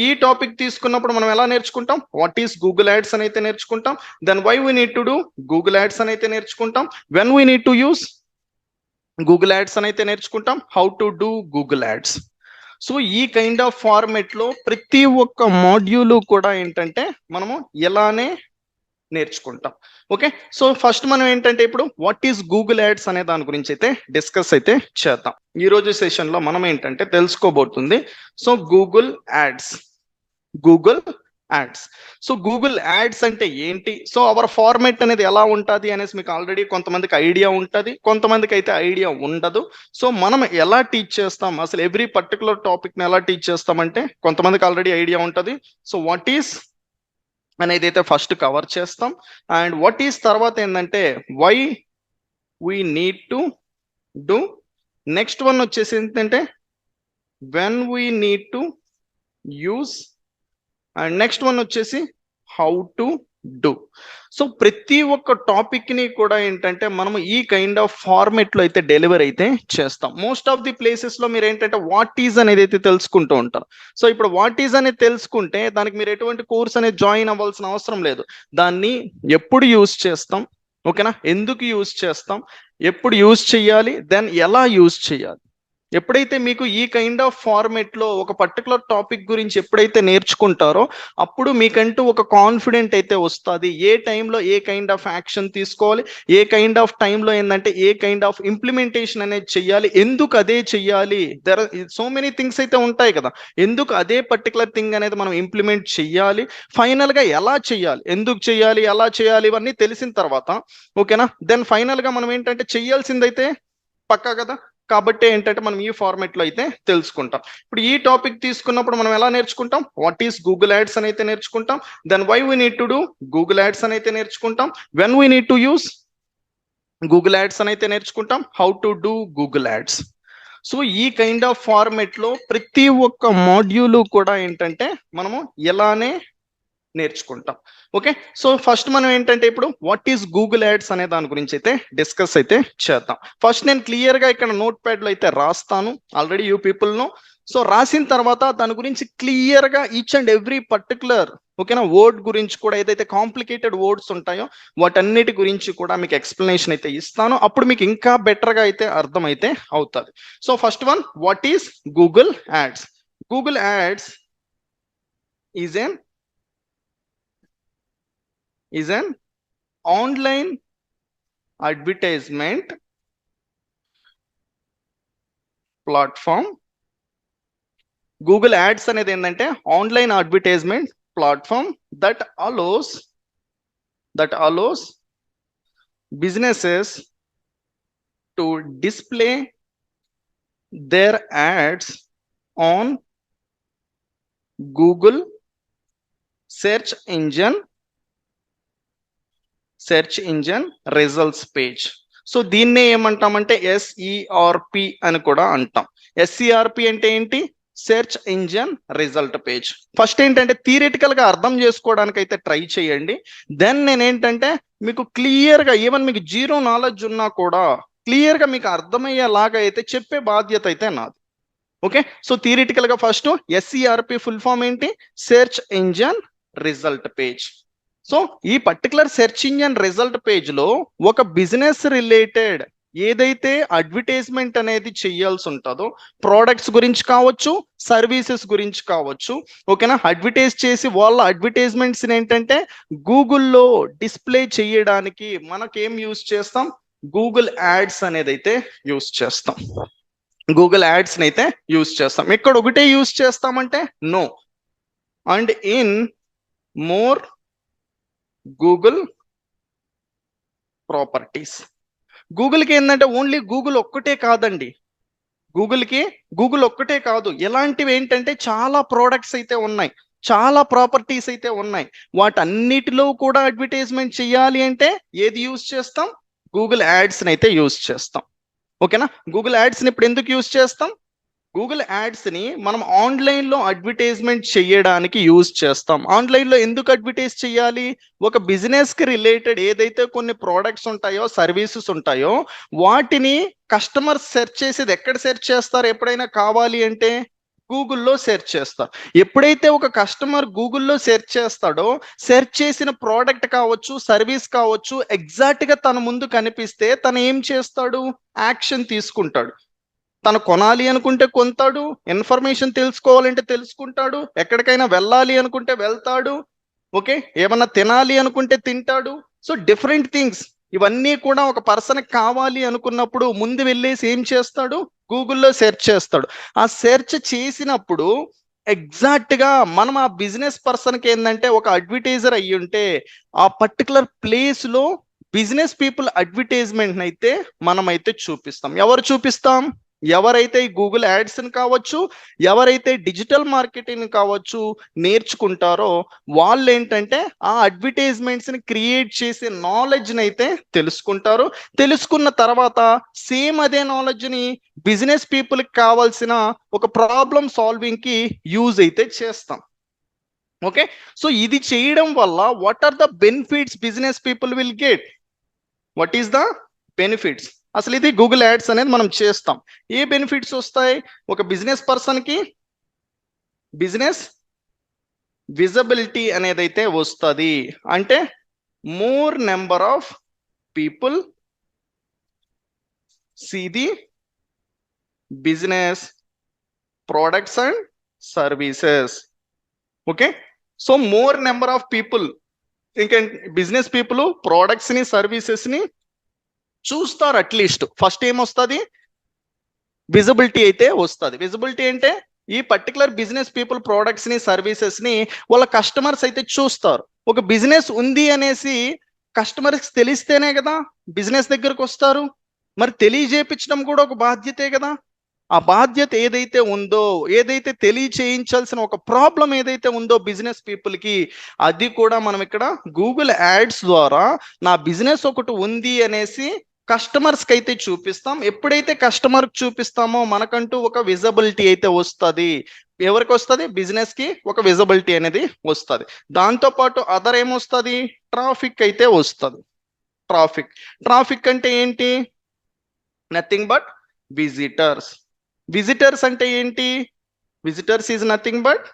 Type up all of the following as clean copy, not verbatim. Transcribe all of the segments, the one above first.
ఈ టాపిక్ తీసుకున్నప్పుడు మనం ఎలా నేర్చుకుంటాం? వాట్ ఈస్ గూగుల్ యాడ్స్ అని అయితే నేర్చుకుంటాం. Then why we need to do Google ads అని అయితే నేర్చుకుంటాం. When we need to use Google ads అని అయితే నేర్చుకుంటాం. How to do Google ads. So ఈ కైండ్ ఆఫ్ ఫార్మెట్ లో ప్రతి ఒక్క మాడ్యూల్ కూడా ఏంటంటే మనము ఎలానే నేర్చుకుంటాం. ఓకే, సో ఫస్ట్ మనం ఏంటంటే ఇప్పుడు వాట్ ఈస్ గూగుల్ యాడ్స్ అనే దాని గురించి అయితే డిస్కస్ అయితే చేద్దాం. ఈ రోజు సెషన్ లో మనం ఏంటంటే తెలుసుకోబోతుంది so Google ads. So Google ads అంటే ఏంటి, సో అవర్ ఫార్మెట్ అనేది ఎలా ఉంటుంది అనేసి మీకు ఆల్రెడీ కొంతమందికి ఐడియా ఉంటుంది, కొంతమందికి అయితే ఐడియా ఉండదు. సో మనం ఎలా టీచ్ చేస్తాం, అసలు ఎవ్రీ పర్టికులర్ టాపిక్ ని ఎలా టీచ్ చేస్తామంటే కొంతమందికి ఆల్రెడీ ఐడియా ఉంటుంది. సో వాట్ ఈస్ అనేది అయితే ఫస్ట్ కవర్ చేస్తాం. అండ్ వాట్ ఈస్ తర్వాత ఏంటంటే why we need to do. Next one వచ్చేసి ఏంటంటే when we need to use. And next one వచ్చేసి హౌ టు డూ. సో ప్రతి ఒక్క టాపిక్ ని కూడా ఏంటంటే మనము ఈ కైండ్ ఆఫ్ ఫార్మెట్ లో అయితే డెలివర్ అయితే చేస్తాం. మోస్ట్ ఆఫ్ ది ప్లేసెస్ లో మీరు ఏంటంటే వాట్ ఈజ్ అనేది అయితే తెలుసుకుంటూ ఉంటారు. సో ఇప్పుడు వాట్ ఈజ్ అనేది తెలుసుకుంటే దానికి మీరు ఎటువంటి కోర్స్ అనేది జాయిన్ అవ్వాల్సిన అవసరం లేదు. దాన్ని ఎప్పుడు యూజ్ చేస్తాం, ఓకేనా, ఎందుకు యూజ్ చేస్తాం, ఎప్పుడు యూజ్ చేయాలి, దెన్ ఎలా యూజ్ చేయాలి. ఎప్పుడైతే మీకు ఈ కైండ్ ఆఫ్ ఫార్మెట్ లో ఒక పర్టికులర్ టాపిక్ గురించి ఎప్పుడైతే నేర్చుకుంటారో అప్పుడు మీకంటూ ఒక కాన్ఫిడెంట్ అయితే వస్తుంది. ఏ టైంలో ఏ కైండ్ ఆఫ్ యాక్షన్ తీసుకోవాలి, ఏ కైండ్ ఆఫ్ టైంలో ఏంటంటే ఏ కైండ్ ఆఫ్ ఇంప్లిమెంటేషన్ అనేది చెయ్యాలి, ఎందుకు అదే చెయ్యాలి. దెర్ సో మెనీ థింగ్స్ అయితే ఉంటాయి కదా, ఎందుకు అదే పర్టికులర్ థింగ్ అనేది మనం ఇంప్లిమెంట్ చెయ్యాలి, ఫైనల్ గా ఎలా చెయ్యాలి, ఎందుకు చెయ్యాలి, ఎలా చేయాలి, ఇవన్నీ తెలిసిన తర్వాత ఓకేనా, దెన్ ఫైనల్ గా మనం ఏంటంటే చెయ్యాల్సిందైతే పక్కా కదా. కాబట్టి ఏంటంటే మనం ఈ ఫార్మెట్ లో అయితే తెలుసుకుంటాం. ఇప్పుడు ఈ టాపిక్ తీసుకున్నప్పుడు మనం ఎలా నేర్చుకుంటాం? వాట్ ఈస్ గూగుల్ యాడ్స్ అని అయితే నేర్చుకుంటాం. Then why we need to do Google ads అని అయితే నేర్చుకుంటాం. When we need to use Google ads అని అయితే నేర్చుకుంటాం. How to do Google ads. So ఈ కైండ్ ఆఫ్ ఫార్మెట్ లో ప్రతి ఒక్క మాడ్యూల్ కూడా ఏంటంటే మనము ఎలానే నేర్చుకుంటాం. ఓకే, సో ఫస్ట్ మనం ఏంటంటే ఇప్పుడు వాట్ ఈస్ గూగుల్ యాడ్స్ అనే దాని గురించి అయితే డిస్కస్ అయితే చేద్దాం. ఫస్ట్ నేను క్లియర్ గా ఇక్కడ నోట్ ప్యాడ్ లో అయితే రాస్తాను, already you people know. So రాసిన తర్వాత దాని గురించి క్లియర్ గా ఈచ్ అండ్ ఎవ్రీ పర్టికులర్ ఓకేనా వర్డ్ గురించి కూడా ఏదైతే కాంప్లికేటెడ్ వర్డ్స్ ఉంటాయో వాటన్నిటి గురించి కూడా మీకు ఎక్స్ప్లెనేషన్ అయితే ఇస్తాను. అప్పుడు మీకు ఇంకా బెటర్ గా అయితే అర్థం అయితే అవుతుంది. So first one, what is Google ads. Google ads is an online advertisement platform. Google Ads అనేది ఏంటంటే online advertisement platform that allows businesses to display their ads on Google search engine results page. So దీన్నే ఏమంటామంటే SERP అని కూడా అంటాం. SERP అంటే ఏంటి? Search engine result page. First ఏంటంటే థియరిటికల్ గా అర్థం చేసుకోవడానికి అయితే ట్రై చేయండి. దెన్ నేను ఏంటంటే మీకు క్లియర్ గా ఈవెన్ మీకు జీరో నాలెడ్జ్ ఉన్నా కూడా క్లియర్ గా మీకు అర్థమయ్యేలాగా అయితే చెప్పే బాధ్యత అయితే నాది. ఓకే, సో థియరిటికల్ గా ఫస్ట్ SERP ఫుల్ ఫామ్ ఏంటి? Search engine result page. So ఈ particular search engine result page లో ఒక బిజినెస్ రిలేటెడ్ ఏదైతే అడ్వర్టైజ్మెంట్ అనేది చేయాల్సి ఉంటుందో ప్రోడక్ట్స్ గురించి కావచ్చు, సర్వీసెస్ గురించి కావచ్చు, ఓకేనా, అడ్వర్టైజ్ చేసి వాళ్ళ అడ్వర్టైజ్మెంట్స్ ఏంటంటే గూగుల్లో డిస్ప్లే చేయడానికి మనకేం యూజ్ చేస్తాం? గూగుల్ యాడ్స్ అనేది అయితే యూజ్ చేస్తాం. గూగుల్ యాడ్స్ అయితే యూజ్ చేస్తాం. ఇక్కడ ఒకటే యూజ్ చేస్తామంటే no. And in more Google properties. గూగుల్కి ఏంటంటే ఓన్లీ గూగుల్ ఒక్కటే కాదండి, గూగుల్ ఒక్కటే కాదు, ఎలాంటివి ఏంటంటే చాలా ప్రోడక్ట్స్ అయితే ఉన్నాయి, చాలా ప్రాపర్టీస్ అయితే ఉన్నాయి. వాటన్నిటిలో కూడా అడ్వర్టైజ్మెంట్ చేయాలి అంటే ఏది యూజ్ చేస్తాం? గూగుల్ యాడ్స్ని అయితే యూజ్ చేస్తాం. ఓకేనా, గూగుల్ యాడ్స్ని ఇప్పుడు ఎందుకు యూజ్ చేస్తాం? గూగుల్ యాడ్స్ని మనం ఆన్లైన్లో అడ్వర్టైజ్మెంట్ చేయడానికి యూజ్ చేస్తాం. ఆన్లైన్లో ఎందుకు అడ్వర్టైజ్ చేయాలి? ఒక బిజినెస్కి రిలేటెడ్ ఏదైతే కొన్ని ప్రోడక్ట్స్ ఉంటాయో, సర్వీసెస్ ఉంటాయో వాటిని కస్టమర్స్ సెర్చ్ చేసేది ఎక్కడ సెర్చ్ చేస్తారు? ఎప్పుడైనా కావాలి అంటే గూగుల్లో సెర్చ్ చేస్తారు. ఎప్పుడైతే ఒక కస్టమర్ గూగుల్లో సెర్చ్ చేస్తాడో, సెర్చ్ చేసిన ప్రోడక్ట్ కావచ్చు, సర్వీస్ కావచ్చు, ఎగ్జాక్ట్గా తన ముందు కనిపిస్తే తను ఏం చేస్తాడు? యాక్షన్ తీసుకుంటాడు. తను కొనాలి అనుకుంటే కొంటాడు, ఇన్ఫర్మేషన్ తెలుసుకోవాలంటే తెలుసుకుంటాడు, ఎక్కడికైనా వెళ్ళాలి అనుకుంటే వెళ్తాడు, ఓకే, ఏమన్నా తినాలి అనుకుంటే తింటాడు. సో డిఫరెంట్ థింగ్స్ ఇవన్నీ కూడా ఒక పర్సన్ కావాలి అనుకున్నప్పుడు ముందు వెళ్ళేసి ఏం చేస్తాడు? గూగుల్లో సెర్చ్ చేస్తాడు. ఆ సెర్చ్ చేసినప్పుడు ఎగ్జాక్ట్గా మనం ఆ బిజినెస్ పర్సన్కి ఏంటంటే ఒక అడ్వర్టైజర్ అయ్యి ఉంటే ఆ పర్టికులర్ ప్లేస్లో బిజినెస్ పీపుల్ అడ్వర్టైజ్మెంట్ అయితే మనమైతే చూపిస్తాం. ఎవరు చూపిస్తాం? ఎవరైతే ఈ గూగుల్ యాడ్స్ని కావచ్చు, ఎవరైతే డిజిటల్ మార్కెటింగ్ కావచ్చు నేర్చుకుంటారో వాళ్ళు ఏంటంటే ఆ అడ్వర్టైజ్మెంట్స్ని క్రియేట్ చేసే నాలెడ్జ్ని అయితే తెలుసుకుంటారు. తెలుసుకున్న తర్వాత సేమ్ అదే నాలెడ్జ్ని బిజినెస్ పీపుల్కి కావాల్సిన ఒక ప్రాబ్లం సాల్వింగ్కి యూజ్ అయితే చేస్తాం. ఓకే, సో ఇది చేయడం వల్ల what are the benefits business people will get? What is the benefits? అసలు ఇది గూగుల్ యాడ్స్ అనేది మనం చేస్తాం. ఏ బెనిఫిట్స్ వస్తాయి? ఒక బిజినెస్ పర్సన్కి బిజినెస్ విజిబిలిటీ అనేది అయితే వస్తుంది. అంటే more number of people see the business products and services. Okay, so more number of people, ఇంకా బిజినెస్ పీపుల్ ప్రోడక్ట్స్ని సర్వీసెస్ని చూస్తారు. అట్లీస్ట్ ఫస్ట్ ఏమొస్తుంది? విజిబిలిటీ అయితే వస్తుంది. విజిబిలిటీ అంటే ఈ పర్టికులర్ బిజినెస్ పీపుల్ ప్రోడక్ట్స్ని సర్వీసెస్ని వాళ్ళ కస్టమర్స్ అయితే చూస్తారు. ఒక బిజినెస్ ఉంది అనేసి కస్టమర్స్ తెలిస్తేనే కదా బిజినెస్ దగ్గరకు వస్తారు. మరి తెలియజేపించడం కూడా ఒక బాధ్యతే కదా. ఆ బాధ్యత ఏదైతే ఉందో, ఏదైతే తెలియచేయించాల్సిన ఒక ప్రాబ్లం ఏదైతే ఉందో బిజినెస్ పీపుల్కి, అది కూడా మనం ఇక్కడ గూగుల్ యాడ్స్ ద్వారా నా బిజినెస్ ఒకటి ఉంది అనేసి కస్టమర్స్కి అయితే చూపిస్తాం. ఎప్పుడైతే కస్టమర్కి చూపిస్తామో మనకంటూ ఒక విజిబిలిటీ అయితే వస్తుంది. ఎవరికి వస్తుంది? బిజినెస్కి ఒక విజిబిలిటీ అనేది వస్తుంది. దాంతోపాటు అదర్ ఏమొస్తుంది? ట్రాఫిక్ అయితే వస్తుంది. ట్రాఫిక్ అంటే ఏంటి? Nothing but visitors. విజిటర్స్ అంటే ఏంటి? Visitors is nothing but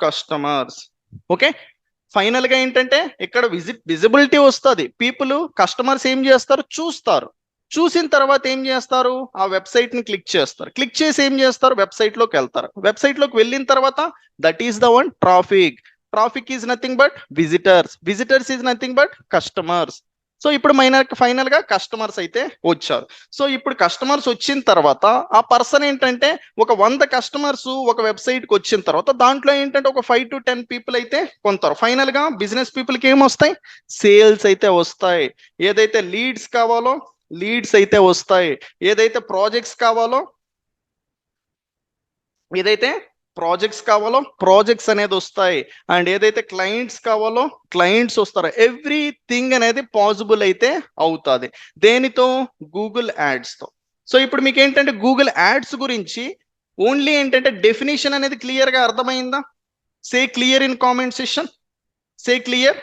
customers. Okay, final గా ఏంటంటే ఇక్కడ విజిబిలిటీ వస్తుంది. పీపుల్ కస్టమర్స్ ఏం చేస్తారు? చూస్తారు. చూసిన తర్వాత ఏం చేస్తారు? ఆ వెబ్సైట్ ని క్లిక్ చేస్తారు. క్లిక్ చేసి ఏం చేస్తారు? వెబ్సైట్ లోకి వెళ్తారు. వెబ్సైట్ లోకి వెళ్ళిన తర్వాత that is the one traffic is nothing but visitors is nothing but customers. So ఇప్పుడు ఫైనల్ గా కస్టమర్స్ అయితే వచ్చారు. సో ఇప్పుడు కస్టమర్స్ వచ్చిన తర్వాత ఆ పర్సన్ ఏంటంటే ఒక 100 కస్టమర్స్ ఒక వెబ్సైట్కి వచ్చిన తర్వాత దాంట్లో ఏంటంటే ఒక 5 to 10 పీపుల్ అయితే కొంటారు. ఫైనల్ గా బిజినెస్ పీపుల్కి ఏమొస్తాయి? సేల్స్ అయితే వస్తాయి. ఏదైతే లీడ్స్ కావాలో లీడ్స్ అయితే వస్తాయి. ఏదైతే ప్రాజెక్ట్స్ కావాలో ప్రాజెక్ట్స్ అనేది వస్తాయి. అండ్ ఏదైతే క్లయింట్స్ కావాలో క్లయింట్స్ వస్తారు. ఎవ్రీథింగ్ అనేది పాసిబుల్ అయితే అవుతుంది. దేనితో? గూగుల్ యాడ్స్తో. సో ఇప్పుడు మీకు ఏంటంటే గూగుల్ యాడ్స్ గురించి ఓన్లీ ఏంటంటే డెఫినేషన్ అనేది క్లియర్గా అర్థమైందా? Say clear in comment session. Say clear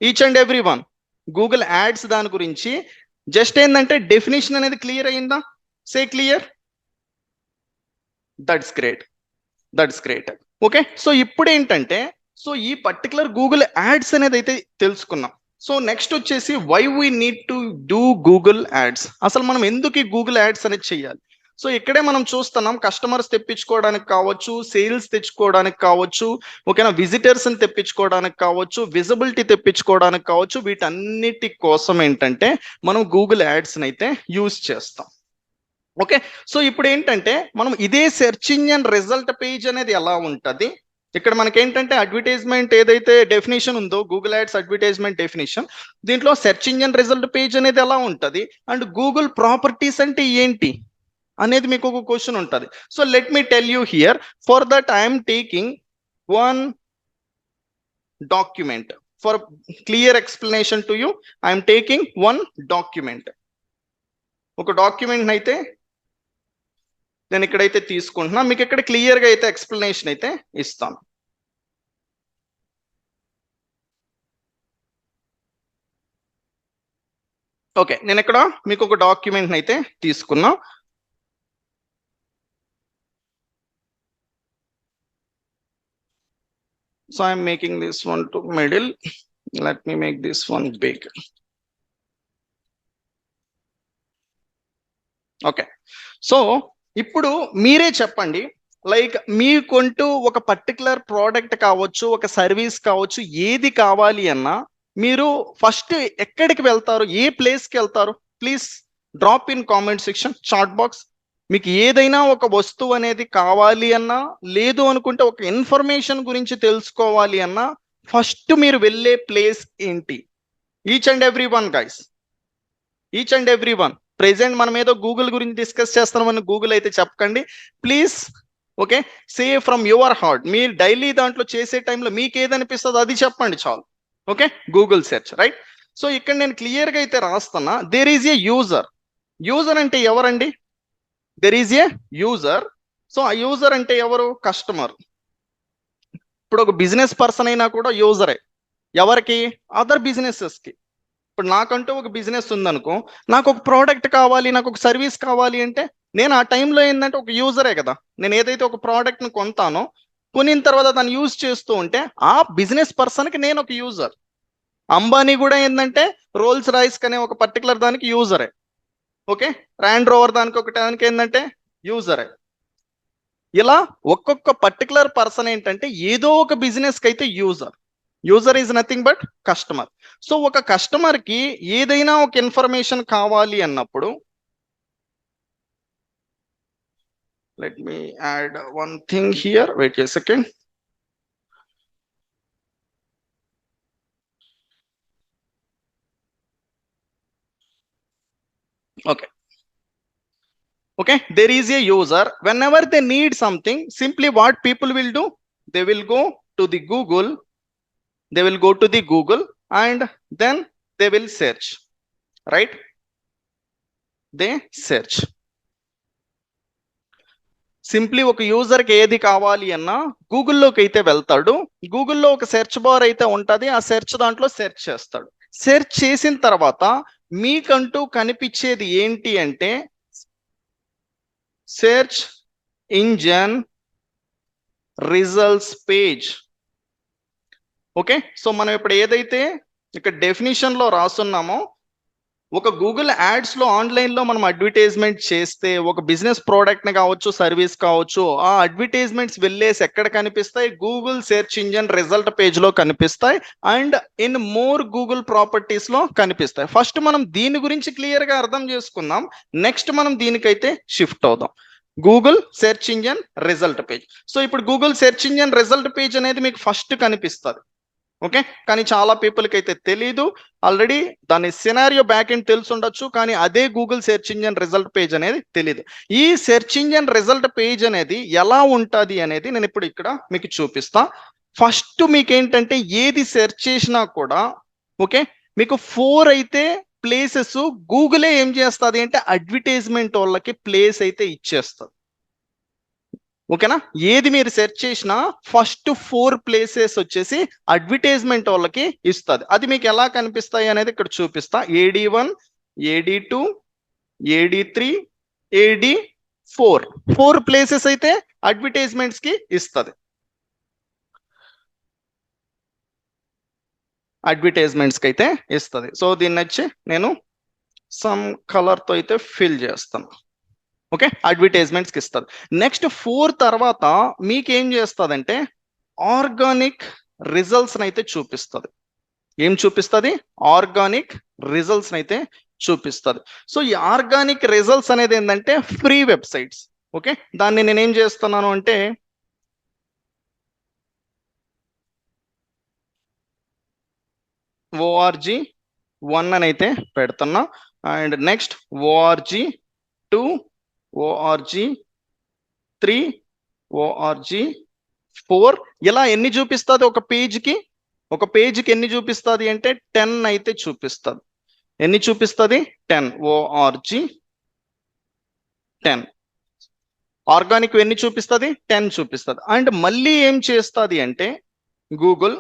each and every one. Google ads దాని గురించి జస్ట్ ఏంటంటే డెఫినేషన్ అనేది క్లియర్ అయిందా? Say clear. That's great. Okay, so ఇప్పుడు ఏంటంటే సో ఈ పర్టికులర్ గూగుల్ యాడ్స్ అనేది అయితే తెలుసుకున్నాం. సో నెక్స్ట్ వచ్చేసి why we need to do Google ads. అసలు మనం ఎందుకు ఈ గూగుల్ యాడ్స్ అనేది చేయాలి? సో ఇక్కడే మనం చూస్తున్నాం కస్టమర్స్ తెప్పించుకోవడానికి కావచ్చు, సేల్స్ తెచ్చుకోవడానికి కావచ్చు, ఓకేనా, విజిటర్స్ని తెప్పించుకోవడానికి కావచ్చు, విజిబిలిటీ తెప్పించుకోవడానికి కావచ్చు, వీటన్నిటి కోసం ఏంటంటే మనం గూగుల్ యాడ్స్ని అయితే యూజ్ చేస్తాం. ఓకే, సో ఇప్పుడు ఏంటంటే మనం ఇదే సెర్చ్ ఇంజిన్ రిజల్ట్ పేజ్ అనేది ఎలా ఉంటుంది? ఇక్కడ మనకేంటంటే అడ్వర్టైజ్మెంట్ ఏదైతే డెఫినేషన్ ఉందో గూగుల్ యాడ్స్ అడ్వర్టైజ్మెంట్ డెఫినేషన్, దీంట్లో సెర్చ్ ఇంజిన్ రిజల్ట్ పేజ్ అనేది ఎలా ఉంటుంది అండ్ గూగుల్ ప్రాపర్టీస్ అంటే ఏంటి అనేది మీకు ఒక క్వశ్చన్ ఉంటుంది. So let me tell you here. For that I'm taking one document. For clear explanation to you I'm taking one document. ఒక డాక్యుమెంట్ అయితే నేను ఇక్కడైతే తీసుకుంటున్నా, మీకు ఇక్కడ క్లియర్గా అయితే ఎక్స్ప్లెనేషన్ అయితే ఇస్తాను. ఓకే, నేను ఇక్కడ మీకు ఒక డాక్యుమెంట్ అయితే తీసుకున్నా. So I'm making this one to middle. Let me make this one big. Okay, so ఇప్పుడు మీరే చెప్పండి, లైక్ మీకంటూ ఒక పర్టికులర్ ప్రోడక్ట్ కావచ్చు, ఒక సర్వీస్ కావచ్చు, ఏది కావాలి అన్నా మీరు ఫస్ట్ ఎక్కడికి వెళ్తారు, ఏ ప్లేస్కి వెళ్తారు? Please drop in comment section, chat box. మీకు ఏదైనా ఒక వస్తువు అనేది కావాలి అన్నా, లేదు అనుకుంటే ఒక ఇన్ఫర్మేషన్ గురించి తెలుసుకోవాలి అన్నా, ఫస్ట్ మీరు వెళ్ళే ప్లేస్ ఏంటి? Each and every one guys, each and every one. Present మనం ఏదో గూగుల్ గురించి డిస్కస్ చేస్తున్నామని గూగుల్ అయితే చెప్పకండి please. Okay, say from your heart. మీరు డైలీ దాంట్లో చేసే టైంలో మీకు ఏదనిపిస్తుందో అది చెప్పండి చాలు. Okay, Google search, right? So ఇక్కడ నేను క్లియర్గా అయితే రాస్తున్నా, there is a user. User అంటే ఎవరండి? There is a user. So ఆ యూజర్ అంటే ఎవరు? కస్టమర్. ఇప్పుడు ఒక బిజినెస్ పర్సన్ అయినా కూడా యూజరే. ఎవరికి? అదర్ బిజినెసెస్కి. ఇప్పుడు నాకంటూ ఒక బిజినెస్ ఉందనుకో, నాకు ఒక ప్రోడక్ట్ కావాలి, నాకు ఒక సర్వీస్ కావాలి అంటే నేను ఆ టైంలో ఏంటంటే ఒక యూజరే కదా. నేను ఏదైతే ఒక ప్రోడక్ట్ని కొంటానో, కొనిన తర్వాత దాన్ని యూజ్ చేస్తూ ఉంటే ఆ బిజినెస్ పర్సన్కి నేను ఒక యూజర్. అంబానీ కూడా ఏంటంటే రోల్స్ రాయిస్ అనే ఒక పర్టికులర్ దానికి యూజరే. ఓకే, ర్యాండ్ రోవర్ దానికి ఏంటంటే యూజరే. ఇలా ఒక్కొక్క పర్టికులర్ పర్సన్ ఏంటంటే ఏదో ఒక బిజినెస్కి అయితే user. User is nothing but customer. So ఒక కస్టమర్కి ఏదైనా ఒక ఇన్ఫర్మేషన్ కావాలి అన్నప్పుడు, let me add one thing here, wait a second. Okay, okay, there is a user. Whenever they need something, simply what people will do, they will go to the Google, and then they will search, right? They search. Simply ఒక యూజర్కి ఏది కావాలి అన్నా గూగుల్లోకి అయితే వెళ్తాడు. గూగుల్లో ఒక search bar అయితే ఉంటుంది, ఆ సెర్చ్ దాంట్లో సెర్చ్ చేస్తాడు. సెర్చ్ చేసిన తర్వాత మీకంటూ కనిపించేది ఏంటి అంటే search engine results page. Okay, so మనం ఇప్పుడు ఏదైతే ఇక్కడ డెఫినేషన్లో రాస్తున్నామో, ఒక గూగుల్ యాడ్స్లో ఆన్లైన్లో మనం అడ్వర్టైజ్మెంట్ చేస్తే ఒక బిజినెస్ ప్రోడక్ట్ని కావచ్చు, సర్వీస్ కావచ్చు, ఆ అడ్వర్టైజ్మెంట్స్ వెళ్ళేసి ఎక్కడ కనిపిస్తాయి? గూగుల్ సెర్చ్ ఇంజన్ రిజల్ట్ పేజ్లో కనిపిస్తాయి, అండ్ ఇన్ మోర్ గూగుల్ ప్రాపర్టీస్లో కనిపిస్తాయి. ఫస్ట్ మనం దీని గురించి క్లియర్గా అర్థం చేసుకుందాం, నెక్స్ట్ మనం దీనికైతే షిఫ్ట్ అవుదాం. Google search engine result page. So ఇప్పుడు Google search engine result page అనేది మీకు ఫస్ట్ కనిపిస్తుంది. ఓకే, కానీ చాలా పీపుల్కి అయితే తెలీదు. ఆల్రెడీ దాని సినారియో బ్యాక్ ఎండ్ తెలిసి ఉండొచ్చు, కానీ అదే Google search engine result page అనేది తెలీదు. ఈ సెర్చ్ ఇంజన్ రిజల్ట్ పేజ్ అనేది ఎలా ఉంటుంది అనేది నేను ఇప్పుడు ఇక్కడ మీకు చూపిస్తా. ఫస్ట్ మీకు ఏంటంటే ఏది సెర్చ్ చేసినా కూడా ఓకే, మీకు 4 అయితే ప్లేసెస్ గూగులే ఏం చేస్తుంది అంటే అడ్వర్టైజ్మెంట్ వాళ్ళకి ప్లేస్ అయితే ఇచ్చేస్తుంది. ఓకేనా, ఏది మీరు సెర్చ్ చేసినా ఫస్ట్ 4 ప్లేసెస్ వచ్చేసి అడ్వర్టైజ్మెంట్ వాళ్ళకి ఇస్తుంది. అది మీకు ఎలా కనిపిస్తాయి అనేది ఇక్కడ చూపిస్తా. AD1, AD2, AD3, AD4 4 places అయితే అడ్వర్టైజ్మెంట్స్ కి ఇస్తుంది. అడ్వర్టైజ్మెంట్స్ కి అయితే ఇస్తుంది. సో దీన్ని వచ్చి నేను సమ్ కలర్ తో అయితే ఫిల్ చేస్తాను. ఓకే, అడ్వర్టైజ్మెంట్స్కి ఇస్తుంది. నెక్స్ట్ 4 తర్వాత మీకేం చేస్తుందంటే ఆర్గానిక్ రిజల్ట్స్ అయితే చూపిస్తుంది. ఏం చూపిస్తుంది? ఆర్గానిక్ రిజల్ట్స్ అయితే చూపిస్తుంది. సో ఈ ఆర్గానిక్ రిజల్ట్స్ అనేది ఏంటంటే ఫ్రీ వెబ్సైట్స్. ఓకే, దాన్ని నేనేం చేస్తున్నాను అంటే ORG1 అని అయితే పెడుతున్నా, and next ORG2, ORG3, ORG4 ఇలా ఎన్ని చూపిస్తుంది ఒక పేజ్కి? ఒక పేజ్కి ఎన్ని చూపిస్తుంది అంటే 10 అయితే చూపిస్తుంది. ఎన్ని చూపిస్తుంది? 10. ORG10 ఆర్గానిక్ ఎన్ని చూపిస్తుంది? 10 చూపిస్తుంది. అండ్ మళ్ళీ ఏం చేస్తుంది అంటే గూగుల్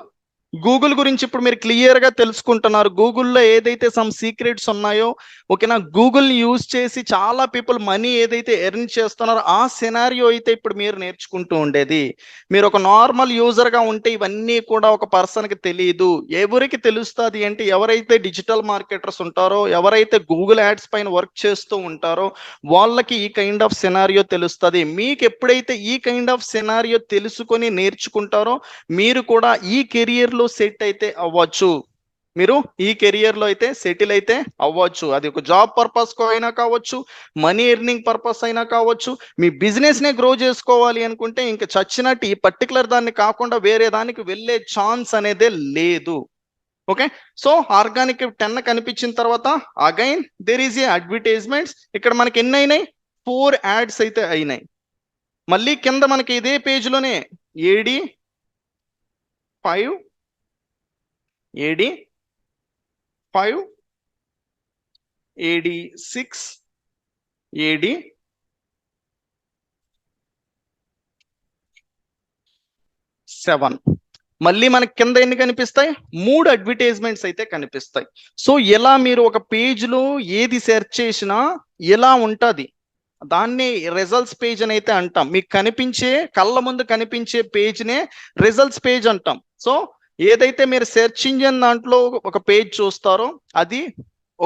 గూగుల్ గురించి ఇప్పుడు మీరు క్లియర్గా తెలుసుకుంటున్నారు. గూగుల్లో ఏదైతే సమ్ సీక్రెట్స్ ఉన్నాయో, ఓకేనా, గూగుల్ని యూజ్ చేసి చాలా పీపుల్ మనీ ఏదైతే ఎర్న్ చేస్తున్నారో ఆ సినారియో అయితే ఇప్పుడు మీరు నేర్చుకుంటూ ఉండేది. మీరు ఒక నార్మల్ యూజర్గా ఉంటే ఇవన్నీ కూడా ఒక పర్సన్కి తెలియదు. ఎవరికి తెలుస్తుంది అంటే ఎవరైతే డిజిటల్ మార్కెటర్స్ ఉంటారో, ఎవరైతే గూగుల్ యాడ్స్ పైన వర్క్ చేస్తూ ఉంటారో వాళ్ళకి ఈ కైండ్ ఆఫ్ సినారియో తెలుస్తుంది. మీకు ఎప్పుడైతే ఈ కైండ్ ఆఫ్ సినారియో తెలుసుకొని నేర్చుకుంటారో మీరు కూడా ఈ కెరియర్లో సెట్ అయితే అవ్వచ్చు. మీరు ఈ కెరియర్లో అయితే సెటిల్ అయితే అవ్వచ్చు. అది ఒక జాబ్ పర్పస్ అయినా కావచ్చు, మనీ ఎర్నింగ్ పర్పస్ అయినా కావచ్చు. మీ బిజినెస్నే గ్రో చేసుకోవాలి అనుకుంటే ఇంకా చచ్చినట్టు ఈ పర్టికులర్ దాన్ని కాకుండా వేరే దానికి వెళ్ళే ఛాన్స్ అనేదే లేదు. ఓకే, సో ఆర్గానిక్ 10 కనిపించిన తర్వాత again there is a advertisements. ఇక్కడ మనకి ఎన్ని అయినాయి? 4 యాడ్స్ అయితే అయినాయి. మళ్ళీ కింద మనకి ఇదే పేజ్లోనే AD5 AD5 AD6 AD7 మళ్ళీ మనకి కింద ఎన్ని కనిపిస్తాయి? 3 అడ్వర్టైజ్మెంట్స్ అయితే కనిపిస్తాయి. సో ఇలా మీరు ఒక పేజ్లో ఏది సెర్చ్ చేసినా ఇలా ఉంటుంది. దాన్ని రిజల్ట్స్ పేజ్ అని అయితే అంటాం. మీకు కనిపించే కళ్ళ ముందు కనిపించే పేజ్నే రిజల్ట్స్ పేజ్ అంటాం. సో ఏదైతే మీరు సెర్చ్ ఇంజిన్ దాంట్లో ఒక పేజ్ చూస్తారో అది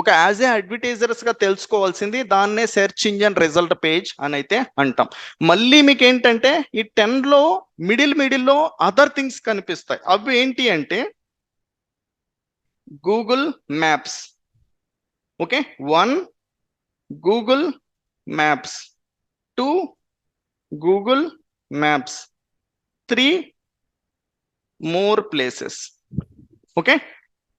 ఒక యాజ్ ఏ అడ్వర్టైజర్స్ గా తెలుసుకోవాల్సింది, దాన్నే సెర్చ్ ఇంజిన్ రిజల్ట్ పేజ్ అని అయితే అంటాం. మళ్ళీ మీకు ఏంటంటే ఈ 10లో మిడిల్లో అదర్ థింగ్స్ కనిపిస్తాయి. అవి ఏంటి అంటే Google maps. Okay, 1 Google maps, 2 Google maps, 3 more places. Okay,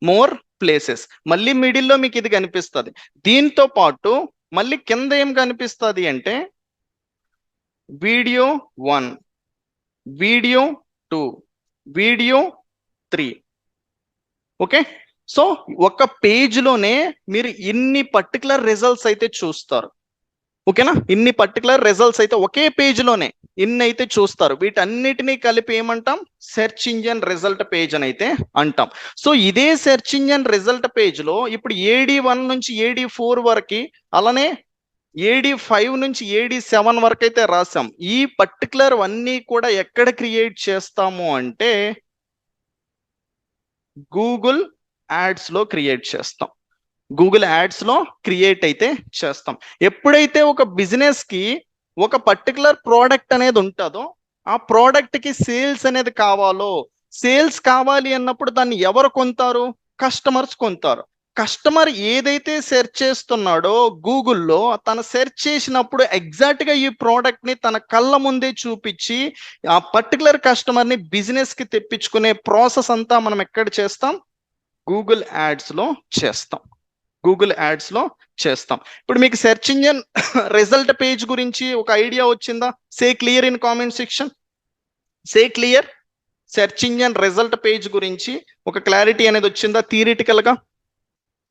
more places. మళ్ళీ మిడిల్లో మీకు ఇది కనిపిస్తుంది. దీంతో పాటు మళ్ళీ కింద ఏం కనిపిస్తుంది అంటే video 1, video 2, video 3. Okay, so ఒక పేజ్లోనే మీరు ఇన్ని పర్టికులర్ రిజల్ట్స్ అయితే చూస్తారు. ఓకేనా, ఇన్ని పర్టికులర్ రిజల్ట్స్ అయితే ఒకే పేజ్లోనే ఇన్ని అయితే చూస్తారు. వీటన్నిటినీ కలిపి ఏమంటాం? సెర్చ్ ఇంజిన్ రిజల్ట్ పేజ్ అని అయితే అంటాం. సో ఇదే సెర్చ్ ఇంజిన్ రిజల్ట్ పేజ్లో ఇప్పుడు AD1 నుంచి AD4 వరకు, అలానే AD5 నుంచి AD7 వరకు అయితే రాసాం. ఈ పర్టికులర్ అన్నీ కూడా ఎక్కడ క్రియేట్ చేస్తాము అంటే గూగుల్ యాడ్స్లో క్రియేట్ చేస్తాం. గూగుల్ యాడ్స్లో క్రియేట్ అయితే చేస్తాం. ఎప్పుడైతే ఒక బిజినెస్కి ఒక పర్టికులర్ ప్రోడక్ట్ అనేది ఉంటుందో ఆ ప్రోడక్ట్కి సేల్స్ అనేది కావాలో, సేల్స్ కావాలి అన్నప్పుడు దాన్ని ఎవరు కొంటారు? కస్టమర్స్ కొంటారు. కస్టమర్ ఏదైతే సెర్చ్ చేస్తున్నాడో గూగుల్లో, తను సెర్చ్ చేసినప్పుడు ఎగ్జాక్ట్గా ఈ ప్రోడక్ట్ని తన కళ్ళ ముందే చూపించి ఆ పర్టికులర్ కస్టమర్ని బిజినెస్కి తెప్పించుకునే ప్రాసెస్ అంతా మనం ఎక్కడ చేస్తాం? గూగుల్ యాడ్స్లో చేస్తాం. గూగుల్ యాడ్స్లో చేస్తాం. ఇప్పుడు మీకు సెర్చ్ ఇంజిన్ రిజల్ట్ పేజ్ గురించి ఒక ఐడియా వచ్చిందా? Say clear in comment section. Say clear. Search engine result page గురించి ఒక క్లారిటీ అనేది వచ్చిందా థియరిటికల్గా?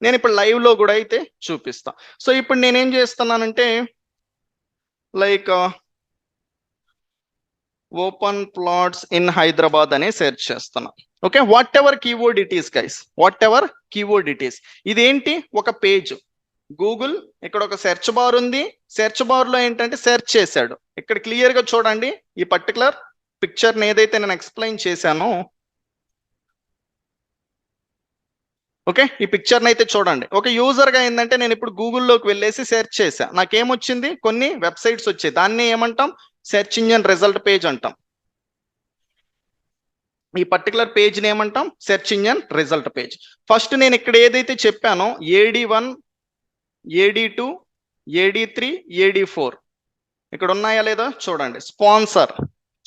నేను ఇప్పుడు లైవ్లో కూడా అయితే చూపిస్తా. సో ఇప్పుడు నేనేం చేస్తున్నానంటే like open plots in Hyderabad అనే సెర్చ్ చేస్తున్నా. Okay, what ever keyword it is guys, what ever keyword it is. ఇదేంటి? ఒక పేజ్. గూగుల్ ఇక్కడ ఒక సెర్చ్ బార్ ఉంది. సెర్చ్ బార్లో ఏంటంటే సెర్చ్ చేశాడు. ఇక్కడ క్లియర్గా చూడండి ఈ పర్టికులర్ పిక్చర్ని ఏదైతే నేను ఎక్స్ప్లెయిన్ చేశానో. ఓకే, ఈ పిక్చర్ని అయితే చూడండి. ఒక యూజర్గా ఏంటంటే నేను ఇప్పుడు గూగుల్లోకి వెళ్ళేసి సెర్చ్ చేశా. నాకేమొచ్చింది? కొన్ని వెబ్సైట్స్ వచ్చాయి. దాన్ని ఏమంటాం? సెర్చ్ ఇంజిన్ రిజల్ట్ పేజ్ అంటాం. ఈ పర్టికులర్ పేజ్ని ఏమంటాం? Search engine result page. First నేను ఇక్కడ ఏదైతే చెప్పానో AD1, AD2, AD3, AD4 ఇక్కడ ఉన్నాయా లేదా చూడండి.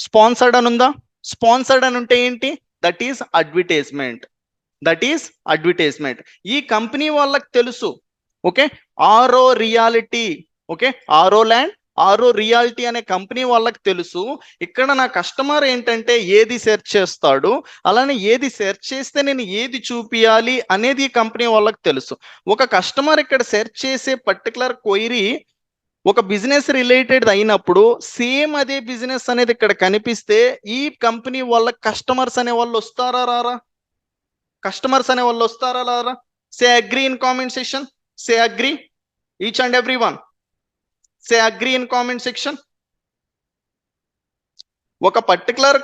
స్పాన్సర్డ్ అని ఉందా? స్పాన్సర్డ్ అని ఉంటే ఏంటి? That is advertisement. That is advertisement. ఈ కంపెనీ వాళ్ళకి తెలుసు. ఓకే, ఆరో రియాలిటీ, ఓకే, ఆరో ల్యాండ్, ఆరో రియాలిటీ అనే కంపెనీ వాళ్ళకి తెలుసు ఇక్కడ నా కస్టమర్ ఏంటంటే ఏది సెర్చ్ చేస్తాడు, అలానే ఏది సెర్చ్ చేస్తే నేను ఏది చూపియాలి అనేది ఈ కంపెనీ వాళ్ళకి తెలుసు. ఒక కస్టమర్ ఇక్కడ సెర్చ్ చేసే పర్టికులర్ క్వైరీ ఒక బిజినెస్ రిలేటెడ్ అయినప్పుడు సేమ్ అదే బిజినెస్ అనేది ఇక్కడ కనిపిస్తే ఈ కంపెనీ వాళ్ళ కస్టమర్స్ అనే వాళ్ళు వస్తారా రారా? కస్టమర్స్ అనే వాళ్ళు వస్తారా లారా? Say agree in comment section. Say agree, each and every one. Say agree in comment section. ఒక పర్టికులర్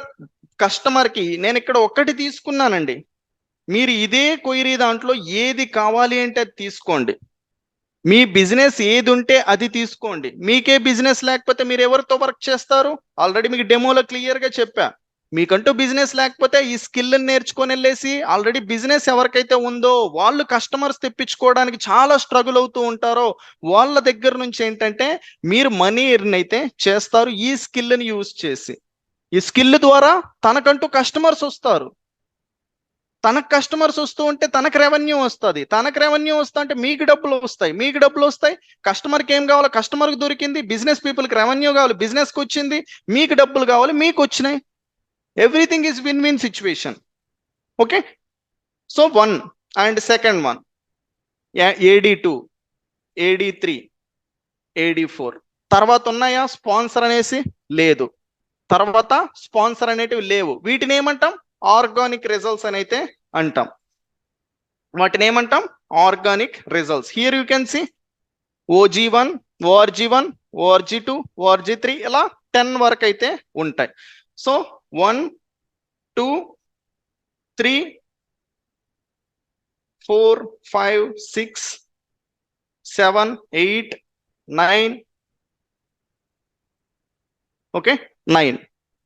కస్టమర్కి నేను ఇక్కడ ఒక్కటి తీసుకున్నానండి, మీరు ఇదే క్వైరీ దాంట్లో ఏది కావాలి అంటే అది తీసుకోండి. మీ బిజినెస్ ఏది ఉంటే అది తీసుకోండి. మీకే బిజినెస్ లేకపోతే మీరు ఎవరితో వర్క్ చేస్తారు? ఆల్రెడీ మీకు డెమోలో క్లియర్గా చెప్పా. మీకంటూ బిజినెస్ లేకపోతే ఈ స్కిల్ నేర్చుకొని వెళ్ళేసి ఆల్రెడీ బిజినెస్ ఎవరికైతే ఉందో వాళ్ళు కస్టమర్స్ తెప్పించుకోవడానికి చాలా స్ట్రగుల్ అవుతూ ఉంటారో వాళ్ళ దగ్గర నుంచి ఏంటంటే మీరు మనీ ఎర్న్ అయితే చేస్తారు ఈ స్కిల్ని యూజ్ చేసి. ఈ స్కిల్ ద్వారా తనకంటూ కస్టమర్స్ వస్తారు. తనకు కస్టమర్స్ వస్తూ ఉంటే తనకు రెవెన్యూ వస్తుంది. తనకు రెవెన్యూ వస్తా అంటే మీకు డబ్బులు వస్తాయి. మీకు డబ్బులు వస్తాయి, కస్టమర్కి ఏం కావాలో కస్టమర్కి దొరికింది, బిజినెస్ పీపుల్కి రెవెన్యూ కావాలి, బిజినెస్కి వచ్చింది, మీకు డబ్బులు కావాలి, మీకు వచ్చినాయి. Everything is win win situation. Okay, so 1 and second one AD2, AD3, AD4 తర్వాత ఉన్నాయా స్పాన్సర్ అనేసి? లేదు. తర్వాత స్పాన్సర్ అనేటివి లేవు. వీటిని ఏమంటాం? ఆర్గానిక్ రిజల్ట్స్ అని అయితే అంటాం. వాటిని ఏమంటాం? Organic results. Here you can C OG1, ORG1, ORG2, ORG3 ఇలా 10 వరకు అయితే ఉంటాయి. సో 1, 2, 3, 4, 5, 6, 7, 8, 9. ఓకే, 9.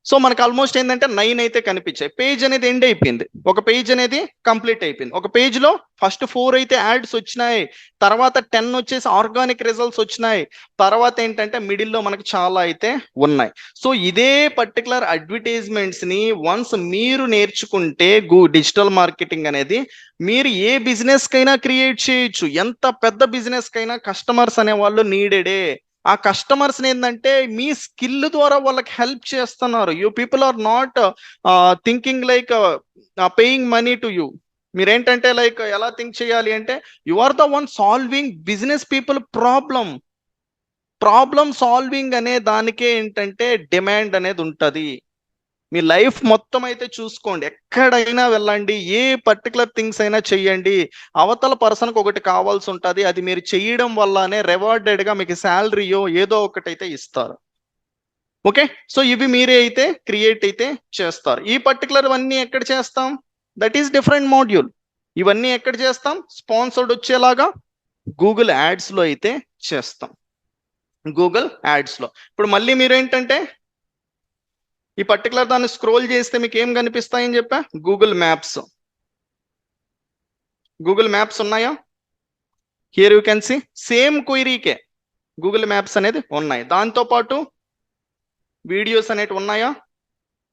సో మనకు ఆల్మోస్ట్ ఏంటంటే 9 అయితే కనిపించాయి. పేజ్ అనేది ఎండ్ అయిపోయింది, ఒక పేజ్ అనేది కంప్లీట్ అయిపోయింది. ఒక పేజ్లో ఫస్ట్ 4 అయితే యాడ్స్ వచ్చినాయి, తర్వాత 10 వచ్చేసి ఆర్గానిక్ రిజల్ట్స్ వచ్చినాయి, తర్వాత ఏంటంటే మిడిల్లో మనకు చాలా అయితే ఉన్నాయి. సో ఇదే పర్టికులర్ అడ్వర్టైజ్మెంట్స్ని వన్స్ మీరు నేర్చుకుంటే డిజిటల్ మార్కెటింగ్ అనేది మీరు ఏ బిజినెస్కైనా క్రియేట్ చేయొచ్చు. ఎంత పెద్ద బిజినెస్కైనా కస్టమర్స్ అనే వాళ్ళు నీడెడే. ఆ కస్టమర్స్ ఏంటంటే మీ స్కిల్ ద్వారా వాళ్ళకి హెల్ప్ చేస్తున్నారు. You people are not thinking like paying money to you. మీరేంటంటే లైక్ ఎలా థింక్ చేయాలి అంటే you are the one solving business people problem solving అనే దానికే ఏంటంటే డిమాండ్ అనేది ఉంటుంది. మీ లైఫ్ మొత్తం అయితే చూసుకోండి, ఎక్కడైనా వెళ్ళండి, ఏ పర్టికులర్ థింగ్స్ అయినా చెయ్యండి, అవతల పర్సన్కి ఒకటి కావాల్సి ఉంటుంది. అది మీరు చేయడం వల్లనే రివార్డెడ్గా మీకు శాలరీయో ఏదో ఒకటి అయితే ఇస్తారు. ఓకే, సో ఇవి మీరే అయితే క్రియేట్ అయితే చేస్తారు. ఈ పర్టికులర్ అన్నీ ఎక్కడ చేస్తాం? That is different module. ఇవన్నీ ఎక్కడ చేస్తాం? స్పాన్సర్డ్ వచ్చేలాగా గూగుల్ యాడ్స్లో అయితే చేస్తాం. గూగుల్ యాడ్స్లో ఇప్పుడు మళ్ళీ మీరు ఏంటంటే ఈ పర్టికులర్ దాన్ని స్క్రోల్ చేస్తే మీకు ఏం కనిపిస్తాయని చెప్పా? గూగుల్ మ్యాప్స్ ఉన్నాయా? Here you can see same క్వైరీకే గూగుల్ మ్యాప్స్ అనేది ఉన్నాయి. దాంతోపాటు వీడియోస్ అనేవి ఉన్నాయా?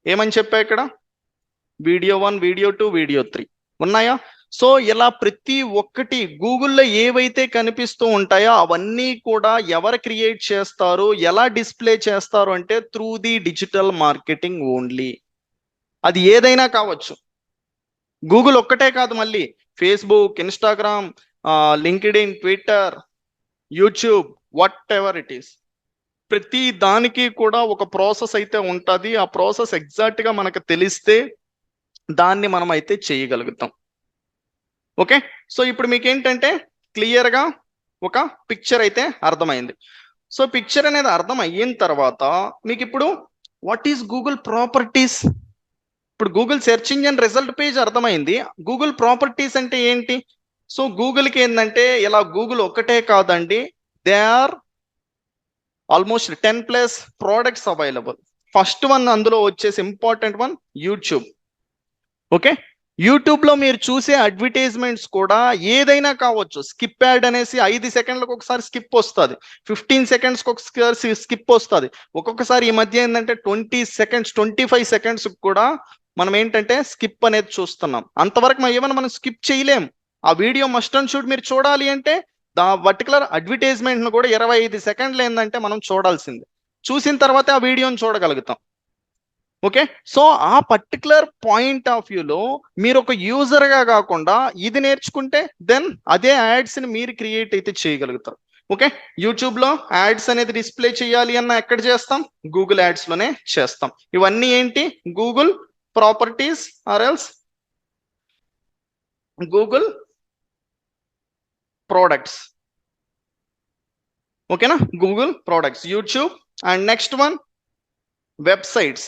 ఏమని చెప్పా ఇక్కడ? వీడియో 1, వీడియో 2, వీడియో 3 ఉన్నాయా? సో ఇలా ప్రతి ఒక్కటి గూగుల్లో ఏవైతే కనిపిస్తూ ఉంటాయో అవన్నీ కూడా ఎవరు క్రియేట్ చేస్తారు, ఎలా డిస్ప్లే చేస్తారు అంటే through the digital marketing only. అది ఏదైనా కావచ్చు. గూగుల్ ఒక్కటే కాదు, మళ్ళీ Facebook, Instagram, LinkedIn, Twitter, YouTube, what ever it is, ప్రతి దానికి కూడా ఒక ప్రాసెస్ అయితే ఉంటుంది. ఆ ప్రాసెస్ ఎగ్జాక్ట్గా మనకు తెలిస్తే దాన్ని మనం అయితే చేయగలుగుతాం. ఓకే, సో ఇప్పుడు మీకు ఏంటంటే క్లియర్గా ఒక పిక్చర్ అయితే అర్థమైంది. సో పిక్చర్ అనేది అర్థం అయిన తర్వాత మీకు ఇప్పుడు వాట్ ఈస్ గూగుల్ ప్రాపర్టీస్? ఇప్పుడు Google search engine result page అర్థమైంది. గూగుల్ ప్రాపర్టీస్ అంటే ఏంటి? సో గూగుల్కి ఏంటంటే ఇలా గూగుల్ ఒక్కటే కాదండి, they are almost 10+ products available. First one అందులో వచ్చేసి ఇంపార్టెంట్ వన్ యూట్యూబ్. ఓకే, యూట్యూబ్లో మీరు చూసే అడ్వర్టైజ్మెంట్స్ కూడా ఏదైనా కావచ్చు. స్కిప్ యాడ్ అనేసి 5 సెకండ్లకు ఒకసారి స్కిప్ వస్తుంది, 15 సెకండ్స్కి ఒకసారి స్కిప్ వస్తుంది, ఒక్కొక్కసారి ఈ మధ్య ఏంటంటే 20 సెకండ్స్ 25 సెకండ్స్ కూడా మనం ఏంటంటే స్కిప్ అనేది చూస్తున్నాం. అంతవరకు ఏమైనా మనం స్కిప్ చేయలేం. ఆ వీడియో మస్ట్ అండ్ షుడ్ మీరు చూడాలి అంటే దా పర్టికులర్ అడ్వర్టైజ్మెంట్ను కూడా 25 సెకండ్లు ఏంటంటే మనం చూడాల్సింది. చూసిన తర్వాత ఆ వీడియోని చూడగలుగుతాం. ఓకే, సో ఆ పర్టికులర్ పాయింట్ ఆఫ్ వ్యూలో మీరు ఒక యూజర్గా కాకుండా ఇది నేర్చుకుంటే దెన్ అదే యాడ్స్ని మీరు క్రియేట్ అయితే చేయగలుగుతారు. ఓకే, యూట్యూబ్లో యాడ్స్ అనేది డిస్ప్లే చేయాలి అన్న ఎక్కడ చేస్తాం? గూగుల్ యాడ్స్లోనే చేస్తాం. ఇవన్నీ ఏంటి? Google properties or else Google products, ఓకేనా, Google products, YouTube. And next one websites.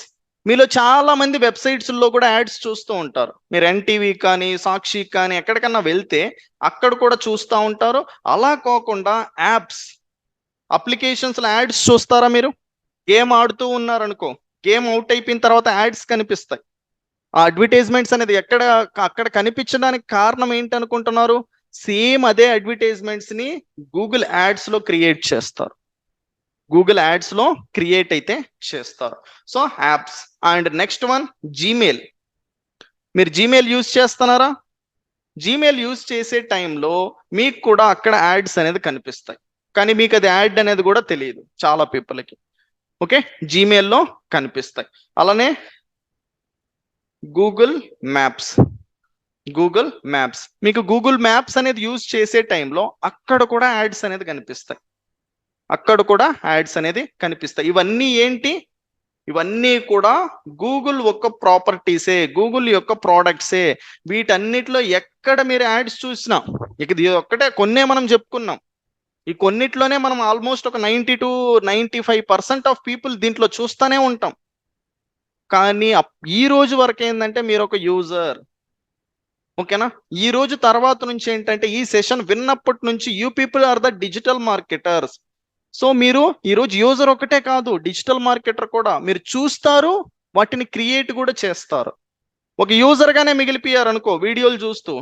మీలో చాలా మంది వెబ్సైట్స్ లో కూడా యాడ్స్ చూస్తూ ఉంటారు. మీరు ఎన్టీవీ కానీ సాక్షి కానీ ఎక్కడికన్నా వెళ్తే అక్కడ కూడా చూస్తూ ఉంటారు. అలా కాకుండా యాప్స్, అప్లికేషన్స్ లో యాడ్స్ చూస్తారా? మీరు గేమ్ ఆడుతూ ఉన్నారనుకో, గేమ్ అవుట్ అయిపోయిన తర్వాత యాడ్స్ కనిపిస్తాయి. ఆ అడ్వర్టైజ్మెంట్స్ అనేది అక్కడ కనిపించడానికి కారణం ఏంటి అనుకుంటున్నారు? సేమ్ అదే అడ్వర్టైజ్మెంట్స్ ని గూగుల్ యాడ్స్ లో క్రియేట్ చేస్తారు. గూగుల్ యాడ్స్ లో క్రియేట్ అయితే చేస్తారు. So apps. And next one Gmail. మీరు జీమెయిల్ యూజ్ చేస్తున్నారా? జీమెయిల్ యూజ్ చేసే టైంలో మీకు కూడా అక్కడ యాడ్స్ అనేది కనిపిస్తాయి, కానీ మీకు అది యాడ్ అనేది కూడా తెలియదు చాలా పీపుల్కి. ఓకే, జీమెయిల్లో కనిపిస్తాయి. అలానే గూగుల్ మ్యాప్స్. గూగుల్ మ్యాప్స్, మీకు గూగుల్ మ్యాప్స్ అనేది యూజ్ చేసే టైంలో అక్కడ కూడా యాడ్స్ అనేది కనిపిస్తాయి. అక్కడ కూడా యాడ్స్ అనేది కనిపిస్తాయి. ఇవన్నీ ఏంటి? ఇవన్నీ కూడా గూగుల్ యొక్క ప్రాపర్టీసే, గూగుల్ యొక్క ప్రోడక్ట్సే. వీటన్నిటిలో ఎక్కడ మీరు యాడ్స్ చూసినా, ఇది ఒక్కటే కొన్నే మనం చెప్పుకున్నాం. ఈ కొన్నిట్లోనే మనం ఆల్మోస్ట్ ఒక 90 to 95% ఆఫ్ పీపుల్ దీంట్లో చూస్తూనే ఉంటాం. కానీ ఈ రోజు వరకు ఏంటంటే మీరు ఒక యూజర్, ఓకేనా. ఈ రోజు తర్వాత నుంచి ఏంటంటే ఈ సెషన్ విన్నప్పటి నుంచి you people are the digital marketers. So మీరు ఈరోజు యూజర్ ఒకటే కాదు, డిజిటల్ మార్కెటర్ కూడా. మీరు చూస్తారు, వాటిని క్రియేట్ కూడా చేస్తారు. ఒక యూజర్ గానే మిగిలిపోయారు అనుకో వీడియోలు చూస్తూ,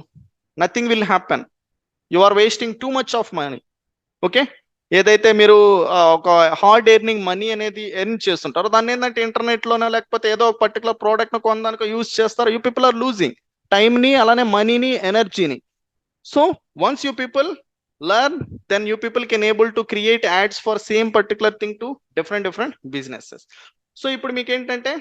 nothing will happen. You are wasting too much of money. Okay, ఏదైతే మీరు ఒక హార్డ్ ఎర్నింగ్ మనీ అనేది ఎర్న్ చేస్తుంటారో దాన్ని ఏంటంటే ఇంటర్నెట్లోనో లేకపోతే ఏదో ఒక పర్టికులర్ ప్రోడక్ట్ను కొనడానికి యూజ్ చేస్తారు. యూ పీపుల్ ఆర్ లూజింగ్ టైంని, అలానే మనీని, ఎనర్జీని. So once you people learn, then you people can able to create ads for same particular thing to different businesses. So ఇప్పుడు మీకు ఏంటంటే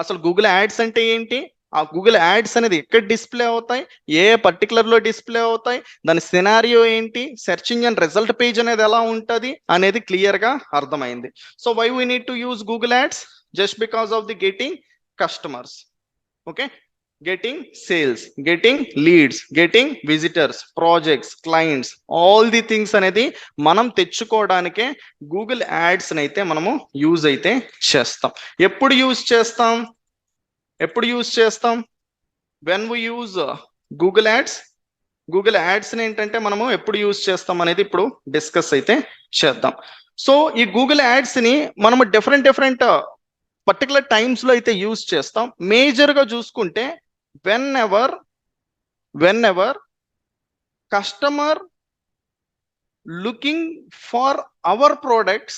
అసలు గూగుల్ యాడ్స్ అంటే ఏంటి, ఆ గూగుల్ యాడ్స్ అనేది ఎక్కడ డిస్ప్లే అవుతాయి, ఏ పర్టికులర్ లో డిస్ప్లే అవుతాయి, దాని సినారియో ఏంటి, సెర్చ్ ఇంజిన్ రిజల్ట్ పేజ్ అనేది ఎలా ఉంటుంది అనేది క్లియర్ గా అర్థమైంది. So why we need to use Google ads? Just because of the getting customers. Okay, getting sales, getting leads, getting visitors, projects, clients, all the things అనేది మనం తెచ్చుకోవడానికే Google ads అయితే మనము యూజ్ అయితే చేస్తాం. ఎప్పుడు యూజ్ చేస్తాం? when we use Google ads. Google ads ఏంటంటే మనము ఎప్పుడు యూజ్ చేస్తాం అనేది ఇప్పుడు డిస్కస్ అయితే చేద్దాం. సో ఈ గూగుల్ యాడ్స్ ని మనము డిఫరెంట్ పర్టికులర్ టైమ్స్ లో అయితే యూజ్ చేస్తాం. మేజర్ గా చూసుకుంటే whenever customer looking for our products,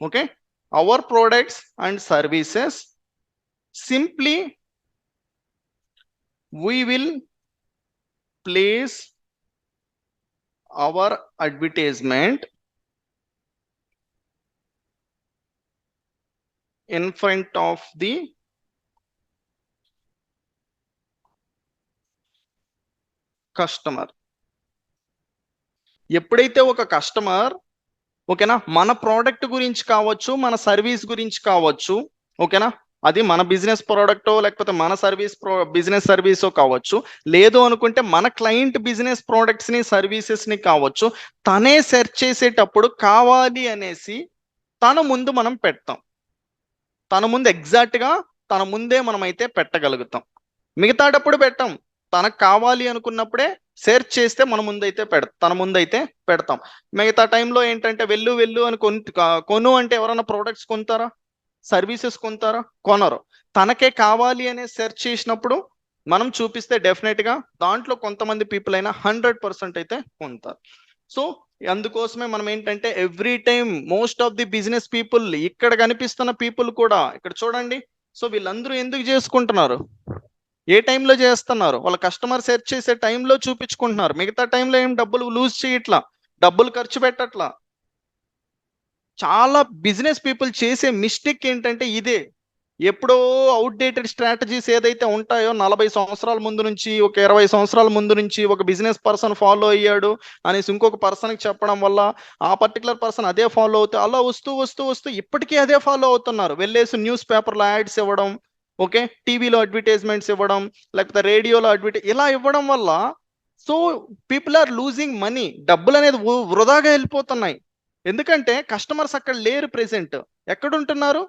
okay, our products and services, simply we will place our advertisement in front of the customer. ఎప్పుడైతే ఒక కస్టమర్, ఓకేనా, మన ప్రోడక్ట్ గురించి కావచ్చు, మన సర్వీస్ గురించి కావచ్చు, ఓకేనా, అది మన బిజినెస్ ప్రోడక్టో లేకపోతే మన బిజినెస్ సర్వీసో కావచ్చు, లేదు అనుకుంటే మన క్లయింట్ బిజినెస్ ప్రోడక్ట్స్ ని సర్వీసెస్ ని కావచ్చు, తనే సెర్చ్ చేసేటప్పుడు కావాలి అనేసి తన ముందు మనం పెడతాం. తన ముందు ఎగ్జాక్ట్ గా తన ముందే మనం అయితే పెట్టగలుగుతాం. మిగతాటప్పుడు పెట్టాం. తనకు కావాలి అనుకున్నప్పుడే సెర్చ్ చేస్తే మన ముందైతే తన ముందైతే పెడతాం. మిగతా టైంలో ఏంటంటే వెళ్ళు అని కొను అంటే ఎవరైనా ప్రోడక్ట్స్ కొంటారా? సర్వీసెస్ కొంటారా? కొనరు. తనకే కావాలి అనే సెర్చ్ చేసినప్పుడు మనం చూపిస్తే డెఫినెట్ గా దాంట్లో కొంతమంది పీపుల్ అయినా 100% అయితే కొంటారు. సో అందుకోసమే మనం ఏంటంటే every time most of the business people, ఇక్కడ కనిపిస్తున్న పీపుల్ కూడా ఇక్కడ చూడండి. సో వీళ్ళందరూ ఎందుకు చేసుకుంటున్నారు? ఏ టైంలో చేస్తున్నారు? వాళ్ళ కస్టమర్ సెర్చ్ చేసే టైంలో చూపించుకుంటున్నారు. మిగతా టైంలో ఏం డబ్బులు లూజ్ చేయట్లా, డబ్బులు ఖర్చు పెట్టట్లా. చాలా బిజినెస్ పీపుల్ చేసే మిస్టేక్ ఏంటంటే ఇదే. ఎప్పుడో అవుట్డేటెడ్ స్ట్రాటజీస్ ఏదైతే ఉంటాయో 40 సంవత్సరాల ముందు నుంచి, ఒక 20 సంవత్సరాల ముందు నుంచి ఒక బిజినెస్ పర్సన్ ఫాలో అయ్యాడు అనేసి ఇంకొక పర్సన్కి చెప్పడం వల్ల ఆ పర్టికులర్ పర్సన్ అదే ఫాలో అవుతే అలా వస్తూ ఇప్పటికీ అదే ఫాలో అవుతున్నారు. వెళ్ళేసి న్యూస్ పేపర్లో యాడ్స్ ఇవ్వడం, ఓకే, టీవీలో అడ్వర్టైజ్మెంట్స్ ఇవ్వడం, లేకపోతే రేడియోలో ఇలా ఇవ్వడం వల్ల so people are losing money. డబ్బులు అనేది వృధాగా వెళ్ళిపోతున్నాయి. ఎందుకంటే కస్టమర్స్ అక్కడ లేరు. ప్రెసెంట్ ఎక్కడ ఉంటున్నారు?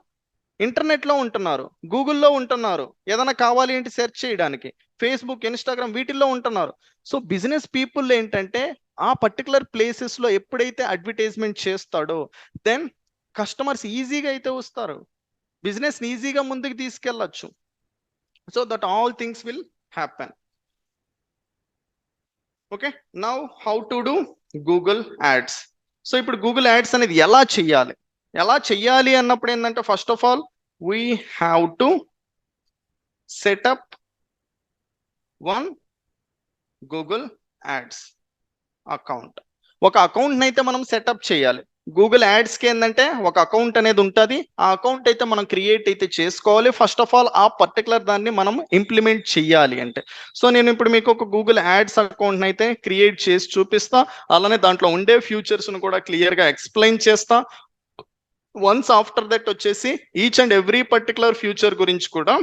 ఇంటర్నెట్లో ఉంటున్నారు, గూగుల్లో ఉంటున్నారు, ఏదైనా కావాలి ఏంటి సెర్చ్ చేయడానికి, ఫేస్బుక్, ఇన్స్టాగ్రామ్ వీటిల్లో ఉంటున్నారు. సో బిజినెస్ పీపుల్ ఏంటంటే ఆ పర్టికులర్ ప్లేసెస్లో ఎప్పుడైతే అడ్వర్టైజ్మెంట్ చేస్తాడో దెన్ కస్టమర్స్ ఈజీగా అయితే వస్తారు, బిజినెస్ని ఈజీగా ముందుకు తీసుకెళ్ళచ్చు. So that all things will happen. Okay, now how to do Google ads. So ఇప్పుడు గూగుల్ యాడ్స్ అనేది ఎలా చెయ్యాలి అన్నప్పుడు ఏంటంటే first of all we have to set up one Google ads account. ఒక అకౌంట్ని అయితే మనం సెటప్ చేయాలి. గూగుల్ యాడ్స్కి ఏంటంటే ఒక అకౌంట్ అనేది ఉంటుంది. ఆ అకౌంట్ అయితే మనం క్రియేట్ అయితే చేసుకోవాలి. ఫస్ట్ ఆఫ్ ఆల్ ఆ పర్టికులర్ దాన్ని మనం ఇంప్లిమెంట్ చేయాలి అంటే. సో నేను ఇప్పుడు మీకు ఒక గూగుల్ యాడ్స్ అకౌంట్ని అయితే క్రియేట్ చేసి చూపిస్తా, అలానే దాంట్లో ఉండే ఫ్యూచర్స్ను కూడా క్లియర్గా ఎక్స్ప్లెయిన్ చేస్తా. వన్స్ ఆఫ్టర్ దట్ వచ్చేసి each and every particular future గురించి కూడా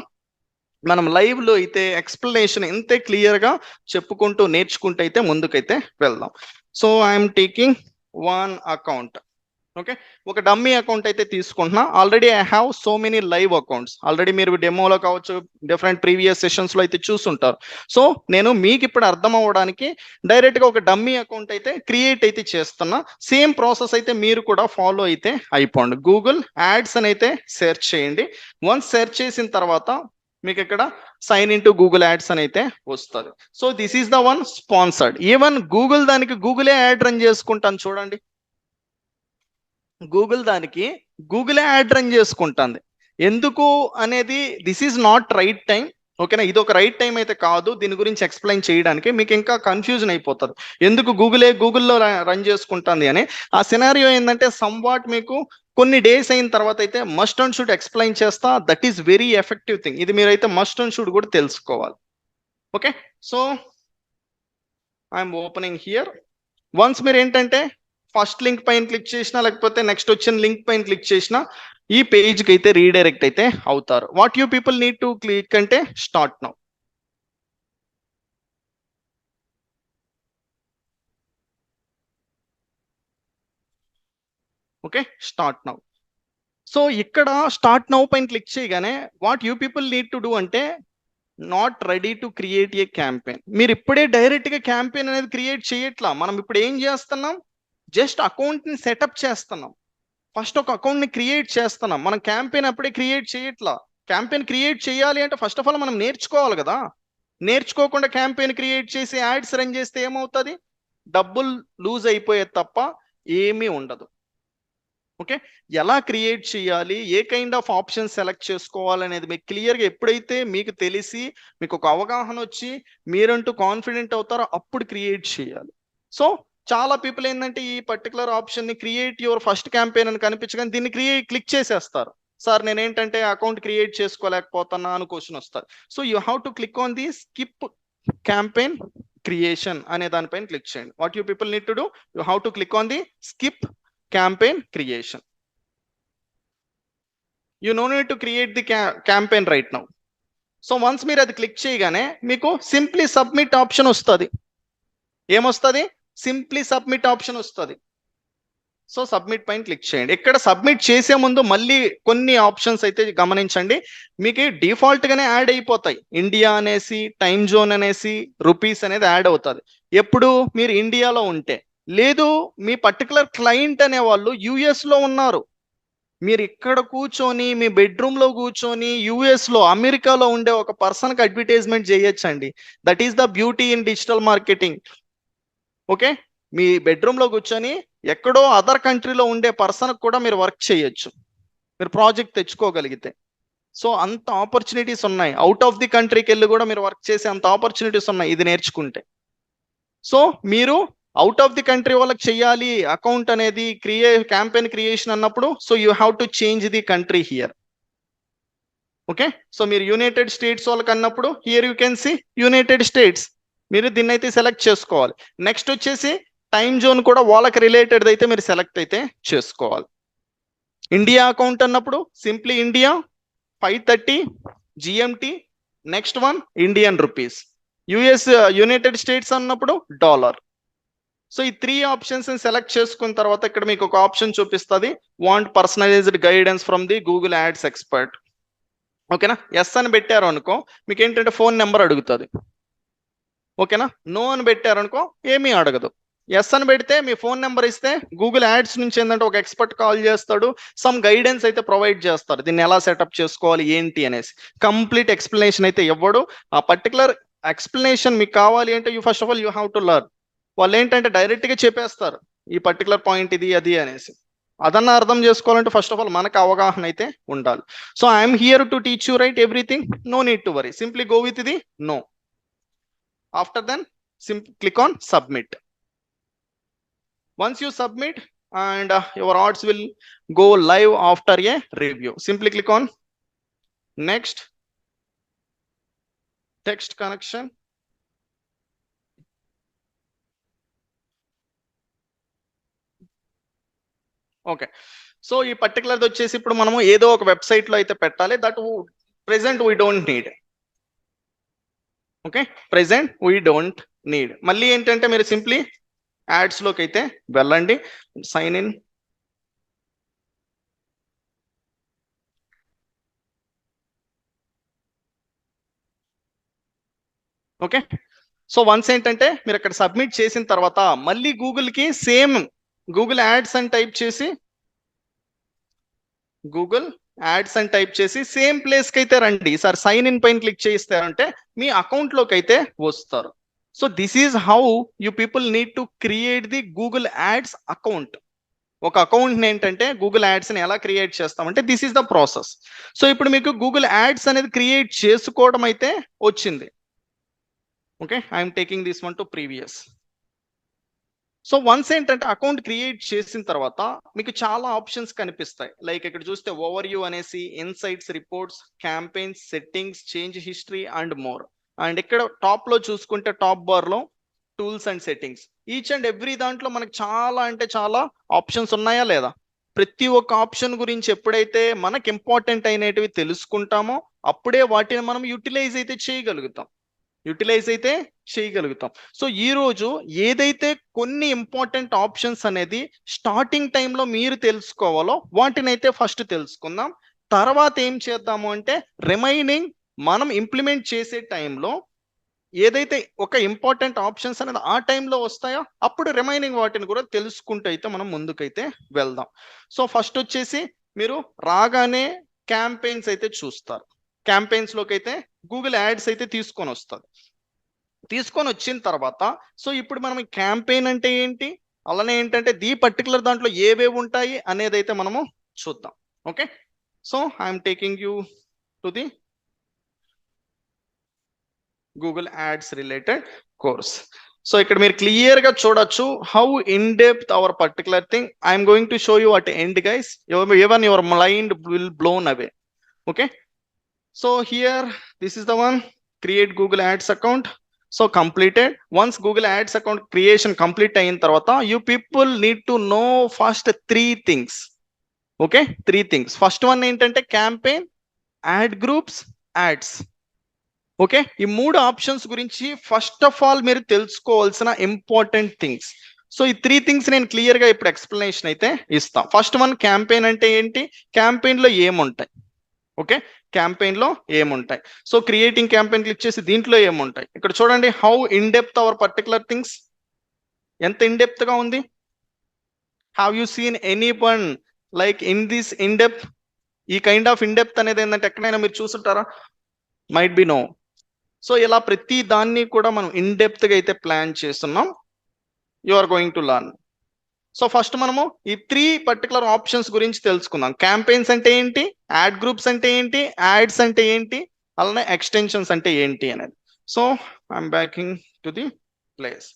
మనం లైవ్లో అయితే ఎక్స్ప్లెనేషన్ ఇంతే క్లియర్గా చెప్పుకుంటూ నేర్చుకుంటూ అయితే ముందుకైతే వెళ్దాం. So I'm taking one account. Okay, ఒక డమ్మీ అకౌంట్ అయితే తీసుకుంటున్నా. Already I have so many live accounts. Already మీరు డెమోలో కావచ్చు, డిఫరెంట్ ప్రీవియస్ సెషన్స్లో అయితే చూసుంటారు. సో నేను మీకు ఇప్పుడు అర్థం అవ్వడానికి డైరెక్ట్గా ఒక డమ్మీ అకౌంట్ అయితే క్రియేట్ అయితే చేస్తున్నా. సేమ్ ప్రాసెస్ అయితే మీరు కూడా ఫాలో అయితే అయిపోండి. గూగుల్ యాడ్స్ అని అయితే సెర్చ్ చేయండి. వన్స్ సెర్చ్ చేసిన తర్వాత మీకు ఇక్కడ sign in to Google ads అని అయితే వస్తుంది. So this is the one sponsored. Even Google దానికి గూగులే యాడ్ రన్ చేసుకుంటాను చూడండి. గూగుల్ దానికి గూగులే యాడ్ రన్ చేసుకుంటుంది. ఎందుకు అనేది this is not right time. ఓకేనా, ఇది ఒక రైట్ టైం అయితే కాదు దీని గురించి ఎక్స్ప్లెయిన్ చేయడానికి. మీకు ఇంకా కన్ఫ్యూజన్ అయిపోతుంది ఎందుకు గూగుల్లో రన్ చేసుకుంటుంది అని. ఆ సినారియో ఏంటంటే సమ్వాట్ మీకు కొన్ని డేస్ అయిన తర్వాత అయితే మస్ట్ అండ్ షుడ్ ఎక్స్ప్లెయిన్ చేస్తా. That is very effective thing. ఇది మీరైతే మస్ట్ అండ్ షుడ్ కూడా తెలుసుకోవాలి. Okay, so I'm opening here. Once మీరు ఏంటంటే ఫస్ట్ లింక్ పైన క్లిక్ చేసినా లేకపోతే నెక్స్ట్ వచ్చిన లింక్ పైన క్లిక్ చేసినా ఈ పేజ్కి అయితే రీడైరెక్ట్ అయితే అవుతారు. What you people need to click అంటే start now. Okay, start now. So ఇక్కడ స్టార్ట్ నౌ పైన క్లిక్ చేయగానే what you people need to do అంటే not ready to create a campaign. మీరు ఇప్పుడే డైరెక్ట్గా క్యాంపెయిన్ అనేది క్రియేట్ చేయట్లా. మనం ఇప్పుడు ఏం చేస్తున్నాం, జస్ట్ అకౌంట్ని సెటప్ చేస్తున్నాం. ఫస్ట్ ఒక అకౌంట్ని క్రియేట్ చేస్తున్నాం. మనం క్యాంపెయిన్ అప్పుడే క్రియేట్ చేయట్లా. క్యాంపెయిన్ క్రియేట్ చేయాలి అంటే ఫస్ట్ ఆఫ్ ఆల్ మనం నేర్చుకోవాలి కదా. నేర్చుకోకుండా క్యాంపెయిన్ క్రియేట్ చేసి యాడ్స్ రన్ చేస్తే ఏమవుతుంది, డబ్బులు లూజ్ అయిపోయేది తప్ప ఏమీ ఉండదు. ఓకే, ఎలా క్రియేట్ చేయాలి, ఏ కైండ్ ఆఫ్ ఆప్షన్ సెలెక్ట్ చేసుకోవాలనేది మీకు క్లియర్గా ఎప్పుడైతే మీకు తెలిసి మీకు ఒక అవగాహన వచ్చి మీరంటూ కాన్ఫిడెంట్ అవుతారో అప్పుడు క్రియేట్ చేయాలి. సో చాలా పీపుల్ ఏంటంటే ఈ పర్టికులర్ ఆప్షన్ని క్రియేట్ యువర్ ఫస్ట్ క్యాంపెయిన్ అని కనిపించగానే దీన్ని క్లిక్ చేసేస్తారు. సార్ నేను ఏంటంటే అకౌంట్ క్రియేట్ చేసుకోలేకపోతున్నా అని క్వశ్చన్ వస్తారు. So you have to click on the skip campaign creation అనే దానిపైన క్లిక్ చేయండి. What you people need to do, you have to click on the skip campaign creation. You no need to create the campaign right now. So once మీరు అది click చేయగానే మీకు simply submit option వస్తుంది. ఏమొస్తుంది, simply submit option వస్తుంది. So submit పైన click చేయండి. ఇక్కడ సబ్మిట్ చేసే ముందు మళ్ళీ కొన్ని ఆప్షన్స్ అయితే గమనించండి. మీకు డిఫాల్ట్గానే యాడ్ అయిపోతాయి. ఇండియా అనేసి, టైం జోన్ అనేసి, రూపీస్ అనేది యాడ్ అవుతుంది ఎప్పుడు మీరు ఇండియాలో ఉంటే. లేదు మీ పర్టికులర్ క్లయింట్ అనే వాళ్ళు యుఎస్లో ఉన్నారు, మీరు ఇక్కడ కూర్చొని మీ బెడ్రూమ్లో కూర్చొని యుఎస్లో, అమెరికాలో ఉండే ఒక పర్సన్కి అడ్వర్టైజ్మెంట్ చేయొచ్చండి. That is the beauty in digital marketing. Okay, మీ బెడ్రూమ్లో కూర్చొని ఎక్కడో అదర్ కంట్రీలో ఉండే పర్సన్కి కూడా మీరు వర్క్ చేయొచ్చు, మీరు ప్రాజెక్ట్ తెచ్చుకోగలిగితే. సో అంత ఆపర్చునిటీస్ ఉన్నాయి. అవుట్ ఆఫ్ ది కంట్రీకి వెళ్ళి కూడా మీరు వర్క్ చేసే అంత ఆపర్చునిటీస్ ఉన్నాయి ఇది నేర్చుకుంటే. సో మీరు అవుట్ ఆఫ్ ది కంట్రీ వాళ్ళకి చెయ్యాలి అకౌంట్ అనేది క్యాంపెయిన్ క్రియేషన్ అన్నప్పుడు so you have to change the country here. Okay, so మీరు యునైటెడ్ స్టేట్స్ వాళ్ళకి అన్నప్పుడు here you can C United states, మీరు దీన్ని అయితే సెలెక్ట్ చేసుకోవాలి. నెక్స్ట్ వచ్చేసి టైం జోన్ కూడా వాళ్ళకి రిలేటెడ్ అయితే మీరు సెలెక్ట్ అయితే చేసుకోవాలి. ఇండియా అకౌంట్ అన్నప్పుడు simply India 5:30 GMT, next one Indian rupees, US United states అన్నప్పుడు డాలర్. సో ఈ 3 ఆప్షన్స్ సెలెక్ట్ చేసుకున్న తర్వాత ఇక్కడ మీకు ఒక ఆప్షన్ చూపిస్తుంది, want personalized guidance from the Google ads expert. ఓకేనా, ఎస్ అని పెట్టారు అనుకో మీకు ఏంటంటే ఫోన్ నెంబర్ అడుగుతుంది. ఓకేనా, నో అని పెట్టారు అనుకో ఏమీ అడగదు. ఎస్ అని పెడితే మీ ఫోన్ నెంబర్ ఇస్తే గూగుల్ యాడ్స్ నుంచి ఏంటంటే ఒక ఎక్స్పర్ట్ కాల్ చేస్తాడు, సమ్ గైడెన్స్ అయితే ప్రొవైడ్ చేస్తారు, దీన్ని ఎలా సెటప్ చేసుకోవాలి ఏంటి అనేసి. కంప్లీట్ ఎక్స్ప్లెనేషన్ అయితే ఇవ్వడు. ఆ పర్టికులర్ ఎక్స్ప్లెనేషన్ మీకు కావాలి అంటే you first of all you have to learn. వాళ్ళు ఏంటంటే డైరెక్ట్గా చెప్పేస్తారు ఈ పర్టికులర్ పాయింట్ ఇది అది అనేసి. అదన్నా అర్థం చేసుకోవాలంటే ఫస్ట్ ఆఫ్ ఆల్ మనకు అవగాహన అయితే ఉండాలి. So I'm here to teach you right everything, no need to worry, simply go with the no. After then click on submit. Once you submit and your odds will go live after a review. Simply click on next, text connection. Okay, so ఈ particular వచ్చేసి ఇప్పుడు మనము ఏదో ఒక website లో అయితే పెట్టాలి, that present we don't need. Okay, present we don't need. మళ్ళీ ఏంటంటే మీరు సింప్లీ యాడ్స్ లోకి అయితే వెళ్ళండి, sign in. Okay, so once ఏంటంటే మీరు అక్కడ సబ్మిట్ చేసిన తర్వాత మళ్ళీ గూగుల్కి సేమ్ గూగుల్ యాడ్స్ అని టైప్ చేసి సేమ్ ప్లేస్కి అయితే రండి. ఈసారి సైన్ ఇన్ పైన క్లిక్ చేయిస్తారంటే మీ అకౌంట్లోకి అయితే వస్తారు. So this is how you people need to create the Google ads account. ఒక అకౌంట్ ఏంటంటే గూగుల్ యాడ్స్ని ఎలా క్రియేట్ చేస్తామంటే this is the process. So ఇప్పుడు మీకు గూగుల్ యాడ్స్ అనేది క్రియేట్ చేసుకోవడం అయితే వచ్చింది. Okay, I'm taking this one to previous. So once ఏంటంటే అకౌంట్ క్రియేట్ చేసిన తర్వాత మీకు చాలా ఆప్షన్స్ కనిపిస్తాయి. లైక్ ఇక్కడ చూస్తే ఓవర్ వ్యూ అనేసి, insights, reports, campaigns, settings, change history and more. And ఇక్కడ టాప్ లో చూసుకుంటే టాప్ బార్ లో tools and settings. Each and every దాంట్లో మనకు చాలా అంటే చాలా ఆప్షన్స్ ఉన్నాయా లేదా? ప్రతి ఒక్క ఆప్షన్ గురించి ఎప్పుడైతే మనకు ఇంపార్టెంట్ అయినవి తెలుసుకుంటామో అప్పుడే వాటిని మనం యూటిలైజ్ అయితే చేయగలుగుతాం. సో ఈ రోజు ఏదైతే కొన్ని ఇంపార్టెంట్ ఆప్షన్స్ అనేది స్టార్టింగ్ టైంలో మీరు తెలుసుకోవాలో వాటిని అయితే ఫస్ట్ తెలుసుకుందాం. తర్వాత ఏం చేద్దాము అంటే రిమైనింగ్ మనం ఇంప్లిమెంట్ చేసే టైంలో ఏదైతే ఒక ఇంపార్టెంట్ ఆప్షన్స్ అనేది ఆ టైంలో వస్తాయో అప్పుడు రిమైనింగ్ వాటిని కూడా తెలుసుకుంటూ అయితే మనం ముందుకైతే వెళ్దాం. సో ఫస్ట్ వచ్చేసి మీరు రాగానే క్యాంపెయిన్స్ అయితే చూస్తారు. క్యాంపెయిన్స్ లోకి అయితే గూగుల్ యాడ్స్ అయితే తీసుకొని వచ్చిన తర్వాత సో ఇప్పుడు మనం క్యాంపెయిన్ అంటే ఏంటి, అలానే ఏంటంటే ది పర్టికులర్ దాంట్లో ఏవేవి ఉంటాయి అనేది అయితే మనము చూద్దాం. Okay, so I'm taking you to the Google ads related course. So ఇక్కడ మీరు క్లియర్ గా చూడొచ్చు how in depth our particular thing. I'm going to show you at end guys, even your mind will blown away. Okay, so here this is the one, create Google Ads account. So completed. Once Google Ads account creation complete ayin tarvata you people need to know first 3 things. Okay, 3 things. First one ఏంటంటే campaign, ad groups, ads. Okay, ఈ 3 options గురించి first of all మీరు తెలుసుకోవాల్సిన important things. So ఈ 3 things నేను clear గా ఇప్పుడు explanation అయితే ఇస్తాం. ఫస్ట్ వన్ క్యాంపెయిన్ అంటే ఏంటి, క్యాంపెయిన్ లో ఏముంటాయి. ఓకే, క్యాంపెయిన్ లో ఏముంటాయి. సో క్రియేటింగ్ క్యాంపెయిన్ క్లిక్ చేసి దీంట్లో ఏముంటాయి ఇక్కడ చూడండి. How in depth our particular things, ఎంత ఇన్ డెప్త్ గా ఉంది. Have you seen any one like in this in depth? ఈ కైండ్ ఆఫ్ ఇన్ డెప్త్ అనేది ఏంటంటే ఎక్కడైనా మీరు చూసుంటారా? Might be no. సో ఇలా ప్రతి దాన్ని కూడా మనం ఇన్ డెప్త్ గా అయితే ప్లాన్ చేస్తున్నాం. You are going to learn. So first మనము ఈ 3 పర్టికులర్ ఆప్షన్స్ గురించి తెలుసుకుందాం. క్యాంపెయిన్స్ అంటే ఏంటి, యాడ్ గ్రూప్స్ అంటే ఏంటి, యాడ్స్ అంటే ఏంటి, అలానే ఎక్స్టెన్షన్స్ అంటే ఏంటి అనేది. So I'm backing to the place.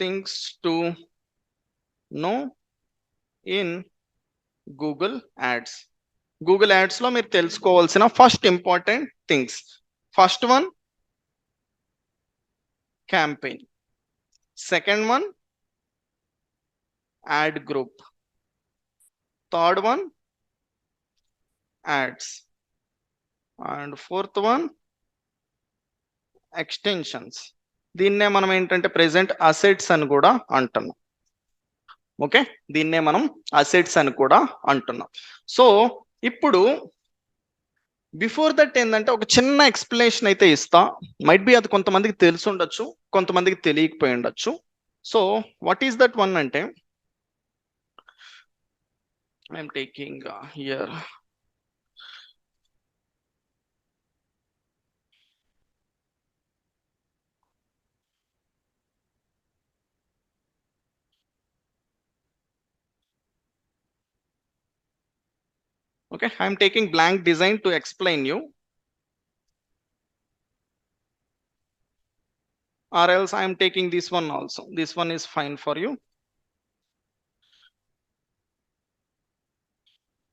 Things to know in Google ads. Google ads లో మీరు తెలుసుకోవాల్సిన first important things. First one campaign. Second one, ad group. Third one, ads. And fourth one, extensions. దీన్నే మనం ఏంటంటే present assets అని కూడా అంటున్నాం. Okay, దీన్నే మనం అసెట్స్ అని కూడా అంటున్నాం. సో ఇప్పుడు బిఫోర్ దట్ ఏంటంటే ఒక చిన్న ఎక్స్ప్లెనేషన్ అయితే ఇస్తా. మైట్ బి అది కొంతమందికి తెలిసి ఉండొచ్చు, కొంతమందికి తెలియకపోయి ఉండొచ్చు. So what is that one అంటే, I'm taking here okay, I am taking blank design to explain you, or else I am taking this one also. This one is fine for you.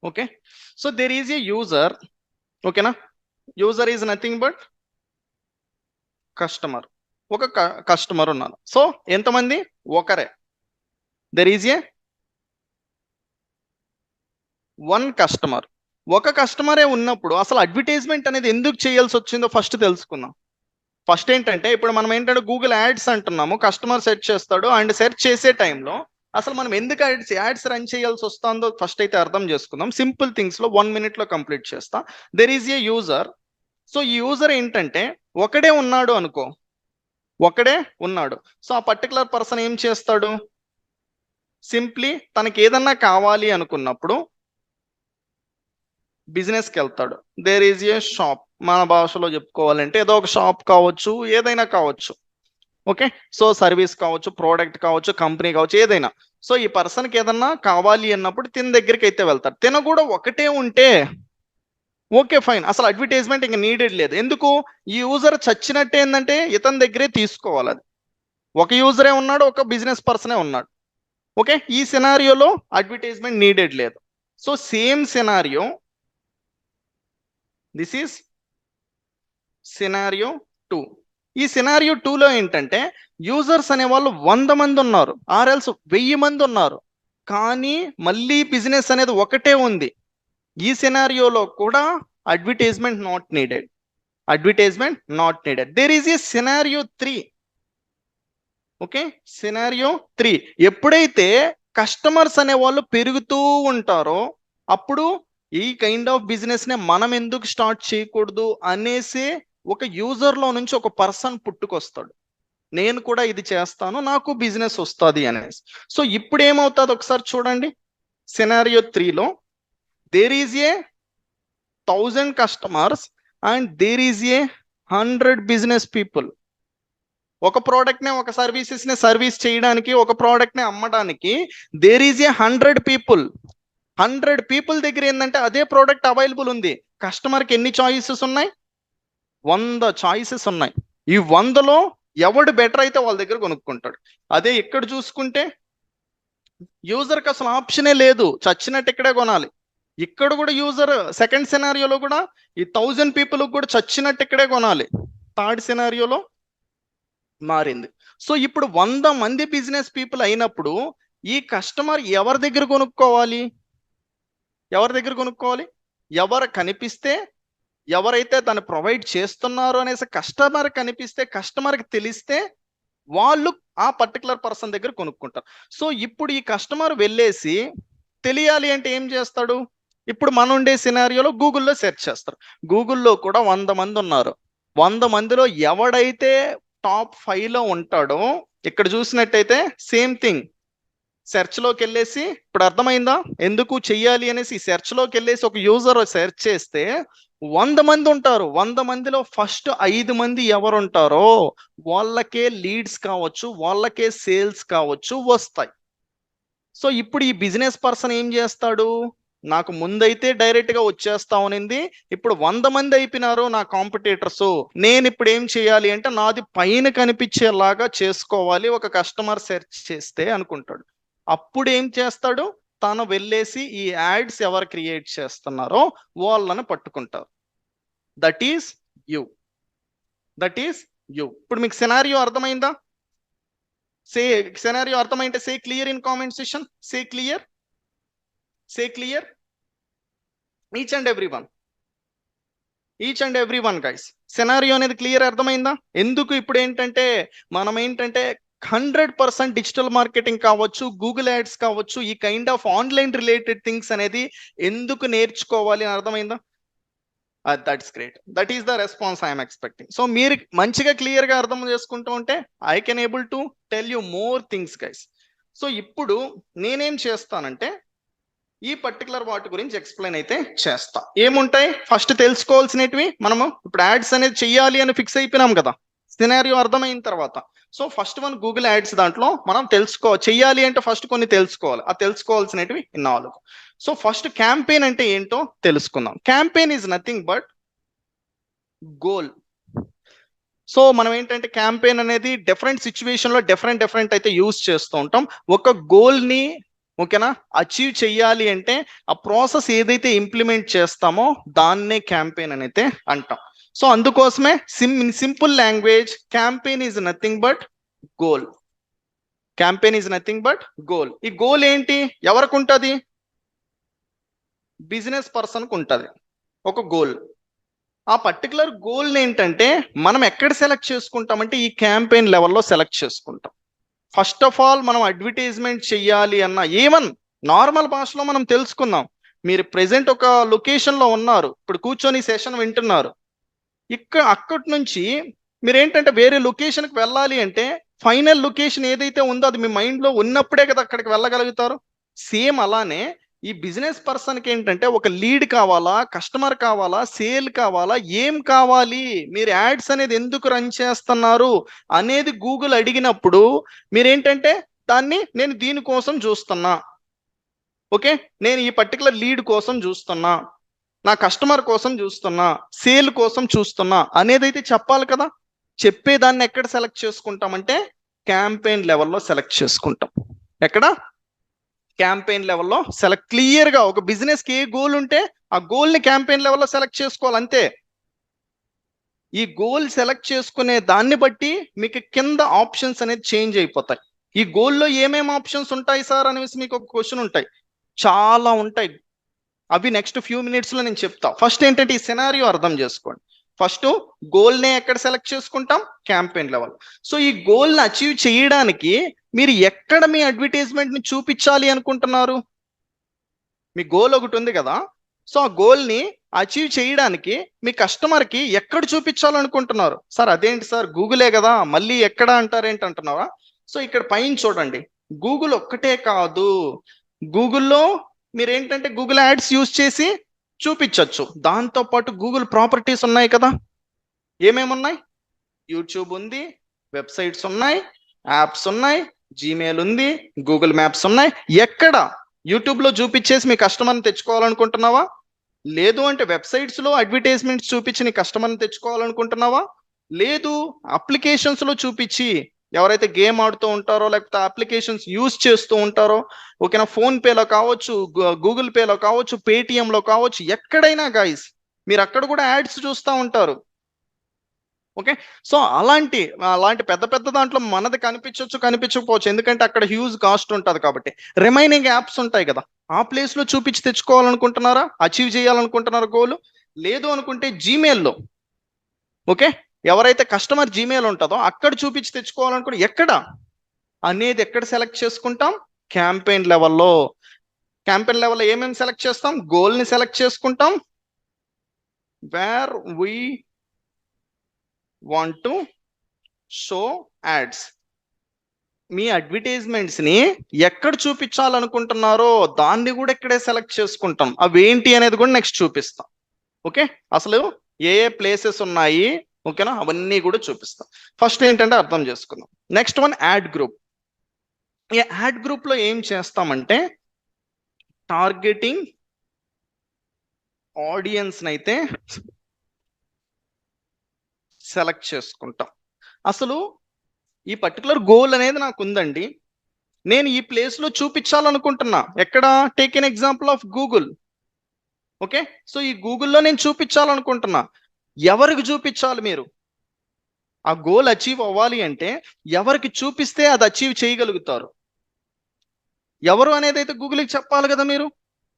Okay, so there is a user. Okay na, user is nothing but customer. ఒక customer ఉన్నారు. So ఎంతమంది? ఒకరే. there is a one customer. ఒక కస్టమరే ఉన్నప్పుడు అసలు advertisement అనేది ఎందుకు చేయాల్సి వచ్చిందో ఫస్ట్ తెలుసుకుందాం. ఫస్ట్ ఏంటంటే, ఇప్పుడు మనం ఏంటంటే గూగుల్ యాడ్స్ అంటున్నాము, కస్టమర్ సెర్చ్ చేస్తాడు, అండ్ సెర్చ్ చేసే టైంలో అసలు మనం ఎందుకు యాడ్స్ రన్ చేయాల్సి వస్తుందో ఫస్ట్ అయితే అర్థం చేసుకుందాం. సింపుల్ థింగ్స్ లో 1 minute లో కంప్లీట్ చేస్తా. There is a user. So ఈ యూజర్ ఏంటంటే ఒకడే ఉన్నాడు అనుకో, ఒకడే ఉన్నాడు. సో ఆ పర్టికులర్ పర్సన్ ఏం చేస్తాడు? సింప్లీ తనకి ఏదన్నా కావాలి అనుకున్నప్పుడు బిజినెస్కి వెళ్తాడు. There is a shop. మన భాషలో చెప్పుకోవాలంటే ఏదో ఒక షాప్ కావచ్చు, ఏదైనా కావచ్చు. ఓకే, సో సర్వీస్ కావచ్చు, ప్రోడక్ట్ కావచ్చు, కంపెనీ కావచ్చు, ఏదైనా. సో ఈ పర్సన్కి ఏదన్నా కావాలి అన్నప్పుడు తిన దగ్గరికి అయితే వెళ్తాడు. తిన కూడా ఒకటే ఉంటే ఓకే ఫైన్, అసలు అడ్వర్టైజ్మెంట్ ఇంకా నీడెడ్ లేదు. ఎందుకు? ఈ యూజర్ చచ్చినట్టే ఏంటంటే ఇతని దగ్గరే తీసుకోవాలి. అది ఒక యూజరే ఉన్నాడు, ఒక బిజినెస్ పర్సనే ఉన్నాడు. ఓకే, ఈ సినారియోలో అడ్వర్టైజ్మెంట్ నీడెడ్ లేదు. So same scenario, this is scenario 2. ఈ సినారియో 2లో ఏంటంటే యూజర్స్ అనే వాళ్ళు 100 మంది ఉన్నారు, ఆర్ఎల్స్ 1000 మంది ఉన్నారు, కానీ మళ్ళీ బిజినెస్ అనేది ఒకటే ఉంది. ఈ సినారియోలో కూడా advertisement not needed. Advertisement not needed. There is a scenario 3. Okay, scenario 3 ఎప్పుడైతే కస్టమర్స్ అనే వాళ్ళు పెరుగుతూ ఉంటారో అప్పుడు ఈ కైండ్ ఆఫ్ బిజినెస్ నే మనం ఎందుకు స్టార్ట్ చేయకూడదు అనేసి ఒక యూజర్ లో నుంచి ఒక పర్సన్ పుట్టుకొస్తాడు. నేను కూడా ఇది చేస్తాను, నాకు బిజినెస్ వస్తుంది అనేసి. సో ఇప్పుడు ఏమవుతుంది ఒకసారి చూడండి. సినారియో 3లో there is a 1000 customers and there is a 100 business people. ఒక ప్రోడక్ట్ నే, ఒక సర్వీసెస్ ని సర్వీస్ చేయడానికి, ఒక ప్రోడక్ట్ ని అమ్మడానికి there is a 100 people. 100 people దగ్గర ఏంటంటే అదే ప్రోడక్ట్ అవైలబుల్ ఉంది. కస్టమర్కి ఎన్ని చాయిసెస్ ఉన్నాయి? 100 చాయిసెస్ ఉన్నాయి. ఈ 100లో ఎవడు బెటర్ అయితే వాళ్ళ దగ్గర కొనుక్కుంటాడు. అదే ఇక్కడ చూసుకుంటే యూజర్కి అసలు ఆప్షనే లేదు, చచ్చినట్టు ఇక్కడే కొనాలి. ఇక్కడ కూడా యూజర్ సెకండ్ సినారియోలో కూడా ఈ 1000 పీపుల్ కూడా చచ్చినట్టు ఇక్కడే కొనాలి. థర్డ్ సినారియోలో మారింది. సో ఇప్పుడు 100 మంది బిజినెస్ పీపుల్ అయినప్పుడు ఈ కస్టమర్ ఎవరి దగ్గర కొనుక్కోవాలి? ఎవరి దగ్గర కొనుక్కోవాలి? ఎవరు కనిపిస్తే, ఎవరైతే దాన్ని ప్రొవైడ్ చేస్తున్నారో అనేసి కస్టమర్ కనిపిస్తే, కస్టమర్కి తెలిస్తే వాళ్ళు ఆ పర్టికులర్ పర్సన్ దగ్గర కొనుక్కుంటారు. సో ఇప్పుడు ఈ కస్టమర్ వెళ్ళేసి తెలియాలి అంటే ఏం చేస్తాడు? ఇప్పుడు మనం ఉండే సినారియోలో గూగుల్లో సెర్చ్ చేస్తారు. గూగుల్లో కూడా 100 మంది ఉన్నారు. 100 మందిలో ఎవడైతే టాప్ 5లో ఉంటాడో, ఇక్కడ చూసినట్టయితే సేమ్ థింగ్, సెర్చ్ లోకి వెళ్ళేసి, ఇప్పుడు అర్థమైందా ఎందుకు చెయ్యాలి అనేసి? సెర్చ్ లోకి వెళ్ళేసి ఒక యూజర్ సెర్చ్ చేస్తే 100 మంది ఉంటారు. 100 మందిలో ఫస్ట్ 5 మంది ఎవరు ఉంటారో వాళ్ళకే లీడ్స్ కావచ్చు, వాళ్ళకే సేల్స్ కావచ్చు వస్తాయి. సో ఇప్పుడు ఈ బిజినెస్ పర్సన్ ఏం చేస్తాడు? నాకు ముందైతే డైరెక్ట్ గా వచ్చేస్తా ఉనింది, ఇప్పుడు 100 మంది అయిపోయినారు నా కాంపిటీటర్స్, నేను ఇప్పుడు ఏం చేయాలి అంటే నాది పైన కనిపించేలాగా చేసుకోవాలి ఒక కస్టమర్ సెర్చ్ చేస్తే అనుకుంటాడు. అప్పుడు ఏం చేస్తాడు? తను వెళ్ళేసి ఈ యాడ్స్ ఎవరు క్రియేట్ చేస్తున్నారో వాళ్ళని పట్టుకుంటారు. That is you. That is you. ఇప్పుడు మీకు సినారియో అర్థమైందా? సే సినారియో అర్థమైంటే say clear in comment session. Say clear. Say clear. Each and every one. Each and every one guys. Scenario అనేది క్లియర్ అర్థమైందా? ఎందుకు ఇప్పుడు ఏంటంటే మనం ఏంటంటే 100% డిజిటల్ మార్కెటింగ్ కావచ్చు, గూగుల్ యాడ్స్ కావచ్చు, ఈ kind of online related things అనేది ఎందుకు నేర్చుకోవాలి అని అర్థమైందా? That's great. That is the response I'm expecting. So మీరు మంచిగా క్లియర్ గా అర్థం చేసుకుంటూ ఉంటే I can able to tell you more things guys. So ఇప్పుడు నేనేం చేస్తానంటే ఈ పర్టికులర్ వాటి గురించి ఎక్స్ప్లెయిన్ అయితే చేస్తా. ఏముంటాయి ఫస్ట్ తెలుసుకోవాల్సినవి? మనము ఇప్పుడు యాడ్స్ అనేది చెయ్యాలి అని ఫిక్స్ అయిపోయినాం కదా, సినారియో అర్థమైన తర్వాత. So first one Google ads దాంట్లో మనం చెయ్యాలి అంటే ఫస్ట్ కొన్ని తెలుసుకోవాలి. ఆ తెలుసుకోవాల్సినవి 4. సో ఫస్ట్ క్యాంపెయిన్ అంటే ఏంటో తెలుసుకుందాం. Campaign is nothing but goal. So మనం ఏంటంటే క్యాంపెయిన్ అనేది డిఫరెంట్ సిచ్యువేషన్ లో డిఫరెంట్ అయితే యూజ్ చేస్తూ ఉంటాం. ఒక గోల్ ని ఓకేనా అచీవ్ చెయ్యాలి అంటే ఆ ప్రాసెస్ ఏదైతే ఇంప్లిమెంట్ చేస్తామో దాన్నే క్యాంపెయిన్ అని అయితే అంటాం. సో అందుకోసమే simple language campaign is nothing but goal. Campaign is nothing but goal. ఈ గోల్ ఏంటి? ఎవరికి ఉంటుంది? బిజినెస్ పర్సన్కి ఉంటుంది ఒక గోల్. ఆ పర్టికులర్ గోల్ ఏంటంటే మనం ఎక్కడ సెలెక్ట్ చేసుకుంటామంటే ఈ క్యాంపెయిన్ లెవెల్లో సెలెక్ట్ చేసుకుంటాం. ఫస్ట్ ఆఫ్ ఆల్ మనం అడ్వర్టైజ్మెంట్ చెయ్యాలి అన్న ఏమన్ నార్మల్ భాషలో మనం తెలుసుకుందాం. మీరు ప్రెసెంట్ ఒక లొకేషన్ లో ఉన్నారు, ఇప్పుడు కూర్చొని సెషన్ వింటున్నారు. అక్కడి నుంచి మీరు ఏంటంటే వేరే లొకేషన్కి వెళ్ళాలి అంటే ఫైనల్ లొకేషన్ ఏదైతే ఉందో అది మీ మైండ్ లో ఉన్నప్పుడే కదా అక్కడికి వెళ్ళగలుగుతారు. సేమ్ అలానే ఈ బిజినెస్ పర్సన్కి ఏంటంటే ఒక లీడ్ కావాలా, కస్టమర్ కావాలా, సేల్ కావాలా, ఏం కావాలి, మీరు యాడ్స్ అనేది ఎందుకు రన్ చేస్తున్నారు అనేది గూగుల్ అడిగినప్పుడు మీరేంటంటే దాన్ని నేను దీనికోసం చూస్తున్నా, ఓకే నేను ఈ పర్టికులర్ లీడ్ కోసం చూస్తున్నా, నా కస్టమర్ కోసం చూస్తున్నా, సేల్ కోసం చూస్తున్నా అనేది అయితే చెప్పాలి కదా. చెప్పేదాన్ని ఎక్కడ సెలెక్ట్ చేసుకుంటామంటే క్యాంపెయిన్ లెవెల్లో సెలెక్ట్ చేసుకుంటాం. ఎక్కడ? క్యాంపెయిన్ లెవెల్లో సెలెక్ట్. క్లియర్ గా ఒక బిజినెస్ కి ఏ గోల్ ఉంటే ఆ గోల్ ని క్యాంపెయిన్ లెవెల్లో సెలెక్ట్ చేసుకోవాలి అంతే. ఈ గోల్ సెలెక్ట్ చేసుకునే దాన్ని బట్టి మీకు కింద ఆప్షన్స్ అనేది చేంజ్ అయిపోతాయి. ఈ గోల్లో ఏమేమి ఆప్షన్స్ ఉంటాయి సార్ అనేసి మీకు ఒక క్వశ్చన్ ఉంటాయి. చాలా ఉంటాయి, అవి నెక్స్ట్ ఫ్యూ మినిట్స్ లో నేను చెప్తా. ఫస్ట్ ఏంటంటే ఈ సినారియో అర్థం చేసుకోండి. ఫస్ట్ గోల్ నే ఎక్కడ సెలెక్ట్ చేసుకుంటాం? Campaign level. సో ఈ గోల్ ని అచీవ్ చేయడానికి మీరు ఎక్కడ మీ అడ్వర్టైజ్మెంట్ ని చూపించాలి అనుకుంటున్నారు? మీ గోల్ ఒకటి ఉంది కదా, సో ఆ గోల్ ని అచీవ్ చేయడానికి మీ కస్టమర్ కి ఎక్కడ చూపించాలనుకుంటున్నారు? సార్ అదేంటి సార్ గూగులే కదా మళ్ళీ ఎక్కడ అంటారేంటి అంటున్నారా? సో ఇక్కడ పైన చూడండి, గూగుల్ ఒక్కటే కాదు, గూగుల్లో మీరు ఏంటంటే గూగుల్ యాడ్స్ యూజ్ చేసి చూపించవచ్చు. దాంతో పాటు గూగుల్ ప్రాపర్టీస్ ఉన్నాయి కదా, ఏమేమి ఉన్నాయి? యూట్యూబ్ ఉంది, వెబ్సైట్స్ ఉన్నాయి, యాప్స్ ఉన్నాయి, జీమెయిల్ ఉంది, గూగుల్ మ్యాప్స్ ఉన్నాయి. ఎక్కడ? యూట్యూబ్ లో చూపించేసి మీ కస్టమర్ని తెచ్చుకోవాలనుకుంటున్నావా? లేదు అంటే వెబ్సైట్స్ లో అడ్వర్టైజ్మెంట్స్ చూపించి నీ కస్టమర్ని తెచ్చుకోవాలనుకుంటున్నావా? లేదు అప్లికేషన్స్ లో చూపించి ఎవరైతే గేమ్ ఆడుతూ ఉంటారో లేకపోతే అప్లికేషన్స్ యూజ్ చేస్తూ ఉంటారో, ఓకేనా, ఫోన్ పేలో కావచ్చు, గూగుల్ పేలో కావచ్చు, పేటిఎంలో కావచ్చు, ఎక్కడైనా గైస్ మీరు అక్కడ కూడా యాడ్స్ చూస్తూ ఉంటారు. ఓకే, సో అలాంటి పెద్ద పెద్ద దాంట్లో మనది కనిపించవచ్చు కనిపించకపోవచ్చు, ఎందుకంటే అక్కడ హ్యూజ్ కాస్ట్ ఉంటుంది కాబట్టి. రిమైనింగ్ యాప్స్ ఉంటాయి కదా, ఆ ప్లేస్ లో చూపించి తెచ్చుకోవాలనుకుంటున్నారా, అచీవ్ చేయాలనుకుంటున్నారా గోల్? లేదు అనుకుంటే జీమెయిల్లో, ఓకే, ఎవరైతే కస్టమర్ జీమెయిల్ ఉంటుందో అక్కడ చూపించి తెచ్చుకోవాలనుకుంటే ఎక్కడ అనేది ఎక్కడ సెలెక్ట్ చేసుకుంటాం? క్యాంపెయిన్ లెవెల్లో. క్యాంపెయిన్ లెవెల్లో ఏమేమి సెలెక్ట్ చేస్తాం? గోల్ ని సెలెక్ట్ చేసుకుంటాం, where we want to show ads. మీ అడ్వర్టైజ్మెంట్స్ ని ఎక్కడ చూపించాలనుకుంటున్నారో దాన్ని కూడా ఇక్కడే సెలెక్ట్ చేసుకుంటాం. అవేంటి అనేది కూడా నెక్స్ట్ చూపిస్తాం. ఓకే, అసలు ఏ ఏ ప్లేసెస్ ఉన్నాయి, ఓకేనా, అవన్నీ కూడా చూపిస్తాం. ఫస్ట్ ఏంటంటే అర్థం చేసుకుందాం. Next one add group. ఈ యాడ్ గ్రూప్ లో ఏం చేస్తామంటే టార్గెటింగ్ ఆడియన్స్ అయితే సెలెక్ట్ చేసుకుంటాం. అసలు ఈ పర్టికులర్ గోల్ అనేది నాకు ఉందండి, నేను ఈ ప్లేస్ లో చూపించాలనుకుంటున్నా. ఎక్కడ? Take an example of Google. Okay, so ఈ గూగుల్లో నేను చూపించాలనుకుంటున్నా. ఎవరికి చూపించాలి? మీరు ఆ గోల్ అచీవ్ అవ్వాలి అంటే ఎవరికి చూపిస్తే అది అచీవ్ చేయగలుగుతారు. ఎవరు అనేది అయితే గూగుల్కి చెప్పాలి కదా మీరు.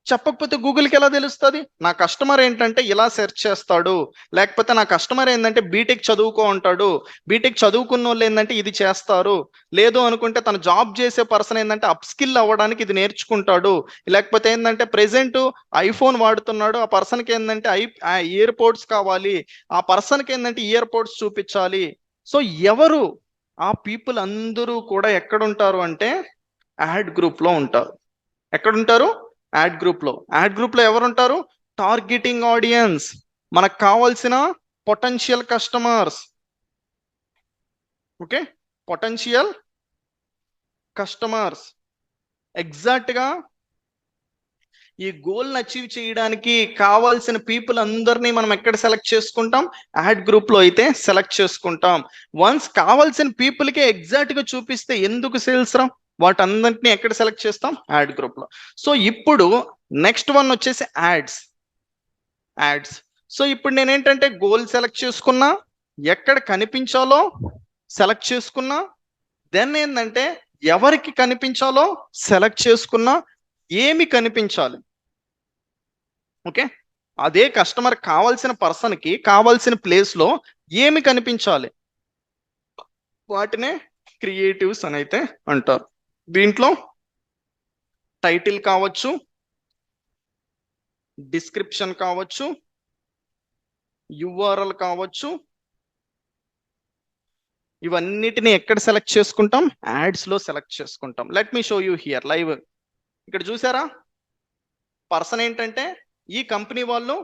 చెప్పకపోతే గూగుల్కి ఎలా తెలుస్తుంది? నా కస్టమర్ ఏంటంటే ఇలా సెర్చ్ చేస్తాడు, లేకపోతే నా కస్టమర్ ఏంటంటే బీటెక్ చదువుకో ఉంటాడు, బీటెక్ చదువుకున్న వాళ్ళు ఏంటంటే ఇది చేస్తారు, లేదు అనుకుంటే తన జాబ్ చేసే పర్సన్ ఏంటంటే అప్ స్కిల్ అవ్వడానికి ఇది నేర్చుకుంటాడు, లేకపోతే ఏంటంటే ప్రెసెంట్ ఐఫోన్ వాడుతున్నాడు, ఆ పర్సన్కి ఏంటంటే ఇయర్ పోడ్స్ కావాలి, ఆ పర్సన్కి ఏంటంటే ఇయర్ పోడ్స్ చూపించాలి. సో ఎవరు ఆ పీపుల్ అందరూ కూడా ఎక్కడుంటారు అంటే యాడ్ గ్రూప్లో ఉంటారు. ఎక్కడుంటారు? యాడ్ గ్రూప్లో. యాడ్ గ్రూప్లో ఎవరుంటారు? టార్గెటింగ్ ఆడియన్స్, మనకు కావాల్సిన potential customers. Okay, potential customers ఎగ్జాక్ట్గా ఈ గోల్ని అచీవ్ చేయడానికి కావాల్సిన పీపుల్ అందరినీ మనం ఎక్కడ సెలెక్ట్ చేసుకుంటాం? యాడ్ గ్రూప్లో అయితే సెలెక్ట్ చేసుకుంటాం. వన్స్ కావాల్సిన పీపుల్కి ఎగ్జాక్ట్గా చూపిస్తే ఎందుకు సేల్స్ రా? వాటన్నింటినీ ఎక్కడ సెలెక్ట్ చేస్తాం? యాడ్ గ్రూప్లో. సో ఇప్పుడు నెక్స్ట్ వన్ వచ్చేసి యాడ్స్. సో ఇప్పుడు నేను ఏంటంటే గోల్ సెలెక్ట్ చేసుకున్నా, ఎక్కడ కనిపించాలో సెలెక్ట్ చేసుకున్నా, దెన్ ఏంటంటే ఎవరికి కనిపించాలో సెలెక్ట్ చేసుకున్నా, ఏమి కనిపించాలి. ఓకే, అదే కస్టమర్ కావాల్సిన పర్సన్కి కావాల్సిన ప్లేస్లో ఏమి కనిపించాలి, వాటినే క్రియేటివ్స్ అని అయితే అంటారు. దీంట్లో టైటిల్ కావచ్చు, డిస్క్రిప్షన్ కావచ్చు, యుఆర్ఎల్ కావచ్చు, ఇవన్నిటిని ఎక్కడ సెలెక్ట్ చేసుకుంటాం? యాడ్స్లో సెలెక్ట్ చేసుకుంటాం. Let me show you here live. ఇక్కడ చూసారా, పర్సన్ ఏంటంటే ఈ కంపెనీ వాళ్ళు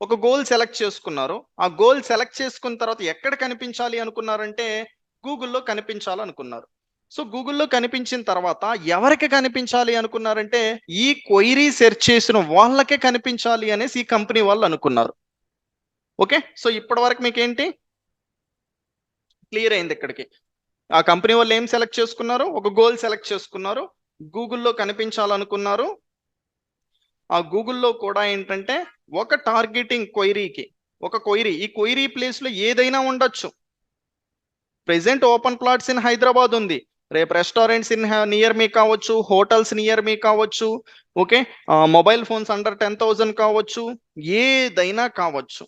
ఒక గోల్ సెలెక్ట్ చేసుకున్నారు. ఆ గోల్ సెలెక్ట్ చేసుకున్న తర్వాత ఎక్కడ కనిపించాలి అనుకున్నారంటే గూగుల్లో కనిపించాలనుకున్నారు. సో గూగుల్లో కనిపించిన తర్వాత ఎవరికి కనిపించాలి అనుకున్నారంటే ఈ క్వైరీ సెర్చ్ చేసిన వాళ్ళకే కనిపించాలి అనేసి ఈ కంపెనీ వాళ్ళు అనుకున్నారు. ఓకే, సో ఇప్పటి వరకు మీకు ఏంటి క్లియర్ అయింది? ఇక్కడికి ఆ కంపెనీ వాళ్ళు ఏం సెలెక్ట్ చేసుకున్నారు? ఒక గోల్ సెలెక్ట్ చేసుకున్నారు, గూగుల్లో కనిపించాలనుకున్నారు. ఆ గూగుల్లో కూడా ఏంటంటే ఒక టార్గెటింగ్ క్వైరీకి ఒక క్వైరీ, ఈ క్వైరీ ప్లేస్లో ఏదైనా ఉండొచ్చు. Present open plots in Hyderabad ఉంది, రేపు రెస్టారెంట్స్ ఇన్ నియర్ మీ కావచ్చు, హోటల్స్ నియర్ మీ కావచ్చు, ఓకే, మొబైల్ ఫోన్స్ అండర్ 10,000 కావచ్చు, ఏదైనా కావచ్చు,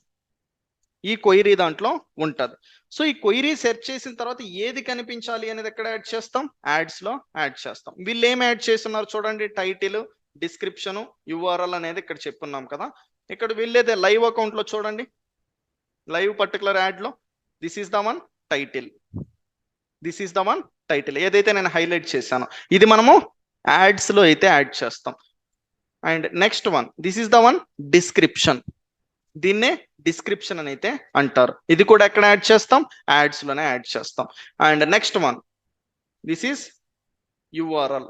ఈ క్వైరీ దాంట్లో ఉంటుంది. సో ఈ క్వైరీ సెర్చ్ చేసిన తర్వాత ఏది కనిపించాలి అనేది ఎక్కడ యాడ్ చేస్తాం? యాడ్స్లో యాడ్ చేస్తాం. వీళ్ళు ఏం యాడ్ చేస్తున్నారు చూడండి, టైటిల్, డిస్క్రిప్షన్, యుఆర్ఎల్ అనేది ఇక్కడ చెప్పున్నాం కదా. ఇక్కడ వీళ్ళేదే లైవ్ అకౌంట్లో చూడండి, లైవ్ పర్టికులర్ యాడ్లో this is the one title, this is the one title ఏదైతే నేను హైలైట్ చేశాను, ఇది మనము యాడ్స్లో అయితే యాడ్ చేస్తాం. And next one this is the one description, దీన్నే డిస్క్రిప్షన్ అని అయితే అంటారు. ఇది కూడా ఎక్కడ యాడ్ చేస్తాం? యాడ్స్లోనే యాడ్ చేస్తాం. And next one this is URL,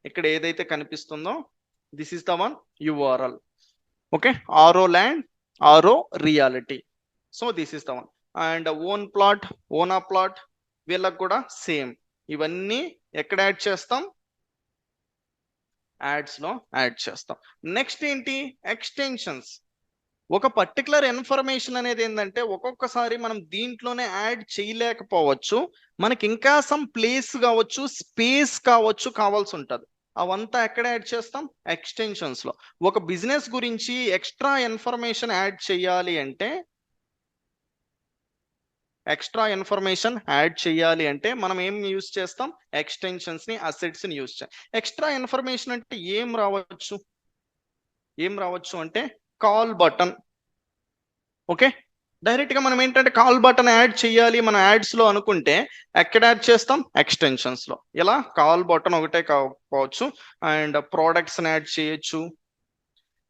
ఇక్కడ ఏదైతే కనిపిస్తుందో this is the one URL. Okay, ఆరో ల్యాండ్, ఆరో రియాలిటీ. So this is the one. And own plot, ఓనా ప్లాట్, వీళ్ళకి కూడా సేమ్. ఇవన్నీ ఎక్కడ యాడ్ చేస్తాం? యాడ్స్లో యాడ్ చేస్తాం. నెక్స్ట్ ఏంటి? ఎక్స్టెన్షన్స్. ఒక పర్టికులర్ ఇన్ఫర్మేషన్ అనేది ఏంటంటే ఒక్కొక్కసారి మనం దీంట్లోనే యాడ్ చేయలేకపోవచ్చు, మనకి ఇంకా సమ్ ప్లేస్ కావచ్చు, స్పేస్ కావచ్చు కావాల్సి ఉంటుంది. అవంతా ఎక్కడ యాడ్ చేస్తాం? ఎక్స్టెన్షన్స్లో. ఒక బిజినెస్ గురించి ఎక్స్ట్రా ఇన్ఫర్మేషన్ యాడ్ చేయాలి అంటే మనం ఏం యూజ్ చేస్తాం? ఎక్స్టెన్షన్స్ని, అసెట్స్ని యూజ్ చేస్తాం. ఎక్స్ట్రా ఇన్ఫర్మేషన్ అంటే ఏం రావచ్చు అంటే కాల్ బటన్. ఓకే, డైరెక్ట్గా మనం ఏంటంటే కాల్ బటన్ యాడ్ చేయాలి మనం యాడ్స్లో అనుకుంటే ఎక్కడ యాడ్ చేస్తాం? ఎక్స్టెన్షన్స్లో. ఇలా కాల్ బటన్ ఒకటే కావచ్చు, అండ్ ప్రోడక్ట్స్ని యాడ్ చేయొచ్చు,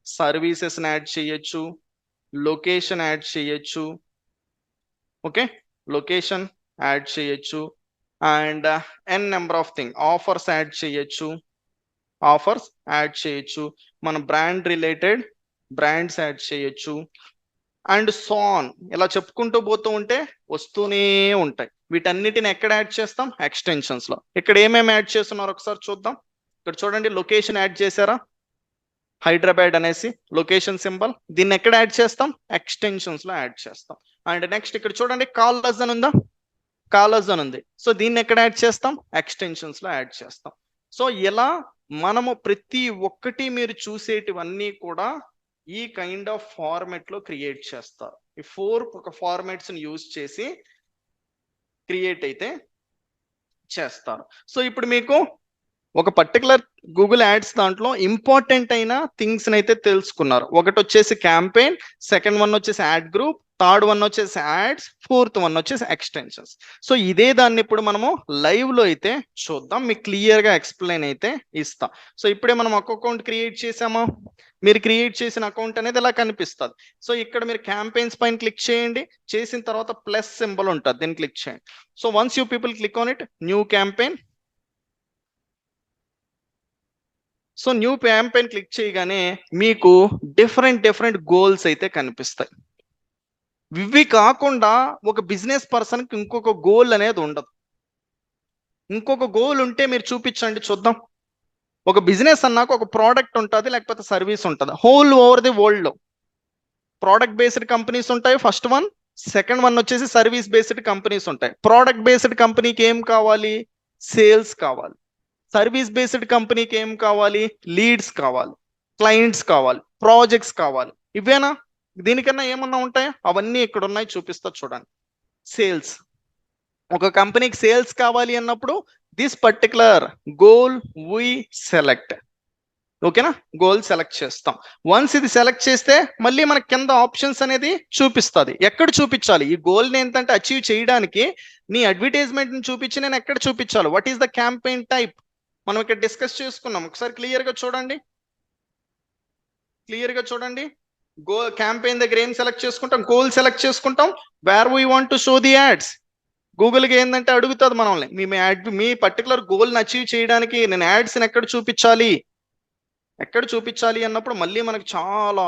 సర్వీసెస్ని యాడ్ చేయొచ్చు, లొకేషన్ యాడ్ చేయొచ్చు. ఓకే, లొకేషన్ యాడ్ చేయొచ్చు, and N number of thing, offers add చేయొచ్చు, మన బ్రాండ్ రిలేటెడ్ బ్రాండ్స్ యాడ్ చేయొచ్చు, అండ్ సో ఆన్. ఇలా చెప్పుకుంటూ పోతూ ఉంటే వస్తూనే ఉంటాయి. వీటన్నిటిని ఎక్కడ యాడ్ చేస్తాం? ఎక్స్టెన్షన్స్లో. ఇక్కడ ఏమేమి యాడ్ చేస్తున్నారు ఒకసారి చూద్దాం. ఇక్కడ చూడండి, లొకేషన్ యాడ్ చేశారా, హైదరాబాద్ అనేసి లొకేషన్ సింబల్. దీన్ని ఎక్కడ యాడ్ చేస్తాం? ఎక్స్టెన్షన్స్లో యాడ్ చేస్తాం. అండ్ నెక్స్ట్ ఇక్కడ చూడండి కాలర్స్ అని ఉందా, కాలర్స్ అని ఉంది. సో దీన్ని ఎక్కడ యాడ్ చేస్తాం, ఎక్స్టెన్షన్స్ లో యాడ్ చేస్తాం. సో ఇలా మనము ప్రతి ఒక్కటి మీరు చూసేటివన్నీ కూడా ఈ కైండ్ ఆఫ్ ఫార్మెట్ లో క్రియేట్ చేస్తారు. ఈ 4 ఒక ఫార్మాట్స్ ని యూజ్ చేసి క్రియేట్ అయితే చేస్తారు. సో ఇప్పుడు మీకు ఒక పర్టికులర్ గూగుల్ యాడ్స్ దాంట్లో ఇంపార్టెంట్ అయిన థింగ్స్ అయితే తెలుసుకున్నారు. ఒకటి వచ్చేసి క్యాంపెయిన్, సెకండ్ వన్ వచ్చేసి యాడ్ గ్రూప్, థర్డ్ వన్ వచ్చేసి యాడ్స్, ఫోర్త్ వన్ వచ్చేసి ఎక్స్టెన్షన్స్. సో ఇదే దాన్ని ఇప్పుడు మనము లైవ్ లో అయితే చూద్దాం, మీకు క్లియర్ గా ఎక్స్ప్లెయిన్ అయితే ఇస్తాం. సో ఇప్పుడే మనం ఒక అకౌంట్ క్రియేట్ చేసామా, మీరు క్రియేట్ చేసిన అకౌంట్ అనేది ఇలా కనిపిస్తుంది. సో ఇక్కడ మీరు క్యాంపెయిన్స్ పైన క్లిక్ చేయండి, చేసిన తర్వాత ప్లస్ సింబల్ ఉంటుంది, దీన్ని క్లిక్ చేయండి. So once you people click on it, new campaign. So new campaign click చేయగానే మీకు డిఫరెంట్ గోల్స్ అయితే కనిపిస్తాయి. ఇవి కాకుండా ఒక బిజినెస్ పర్సన్కి ఇంకొక గోల్ అనేది ఉండదు. ఇంకొక గోల్ ఉంటే మీరు చూపించండి చూద్దాం. ఒక బిజినెస్ అన్నాక ఒక ప్రోడక్ట్ ఉంటుంది, లేకపోతే సర్వీస్ ఉంటుంది. హోల్ ఓవర్ ది వరల్డ్ లో ప్రోడక్ట్ బేస్డ్ కంపెనీస్ ఉంటాయి ఫస్ట్ వన్, సెకండ్ వన్ వచ్చేసి సర్వీస్ బేస్డ్ కంపెనీస్ ఉంటాయి. ప్రోడక్ట్ బేస్డ్ కంపెనీకి ఏం కావాలి, సేల్స్ కావాలి. సర్వీస్ బేస్డ్ కంపెనీకి ఏం కావాలి, లీడ్స్ కావాలి, క్లయింట్స్ కావాలి, ప్రాజెక్ట్స్ కావాలి. ఇవేనా, దీనికన్నా ఏమన్నా ఉంటాయా? అవన్నీ ఇక్కడ ఉన్నాయి, చూపిస్తా చూడండి. సేల్స్, ఒక కంపెనీకి సేల్స్ కావాలి అన్నప్పుడు this particular goal we select. ఓకేనా, గోల్ సెలెక్ట్ చేస్తాం. వన్స్ ఇది సెలెక్ట్ చేస్తే మళ్ళీ మనకి కింద ఆప్షన్స్ అనేది చూపిస్తుంది. ఎక్కడ చూపించాలి ఈ గోల్ని ఏంటంటే అచీవ్ చేయడానికి నీ అడ్వర్టైజ్మెంట్ ని చూపించి నేను ఎక్కడ చూపించాలి, what is the campaign type మనం ఇక్కడ డిస్కస్ చేసుకున్నాం. ఒకసారి క్లియర్ గా చూడండి, గోల్ క్యాంపెయిన్ దగ్గర ఏం సెలెక్ట్ చేసుకుంటాం, గోల్ సెలెక్ట్ చేసుకుంటాం. Where we want to show the ads. గూగుల్కి ఏంటంటే అడుగుతుంది మనల్ని, మీ పర్టికులర్ గోల్ని అచీవ్ చేయడానికి నేను యాడ్స్ని ఎక్కడ చూపించాలి అన్నప్పుడు మళ్ళీ మనకి చాలా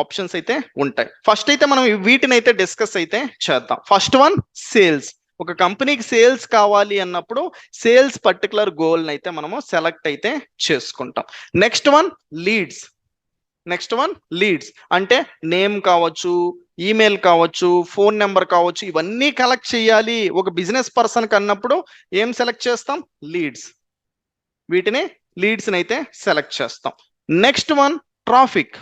ఆప్షన్స్ అయితే ఉంటాయి. ఫస్ట్ అయితే మనం వీటిని అయితే డిస్కస్ అయితే చేద్దాం. First one sales. ఒక కంపెనీకి సేల్స్ కావాలి అన్నప్పుడు సేల్స్ పర్టికులర్ గోల్ని అయితే మనము సెలెక్ట్ అయితే చేసుకుంటాం. నెక్స్ట్ వన్ లీడ్స్ అంటే నేమ్ కావచ్చు, ఈమెయిల్ కావచ్చు, ఫోన్ నెంబర్ కావచ్చు, ఇవన్నీ కలెక్ట్ చేయాలి ఒక బిజినెస్ పర్సన్కి అన్నప్పుడు ఏం సెలెక్ట్ చేస్తాం, వీటిని లీడ్స్ని అయితే సెలెక్ట్ చేస్తాం. Next one traffic.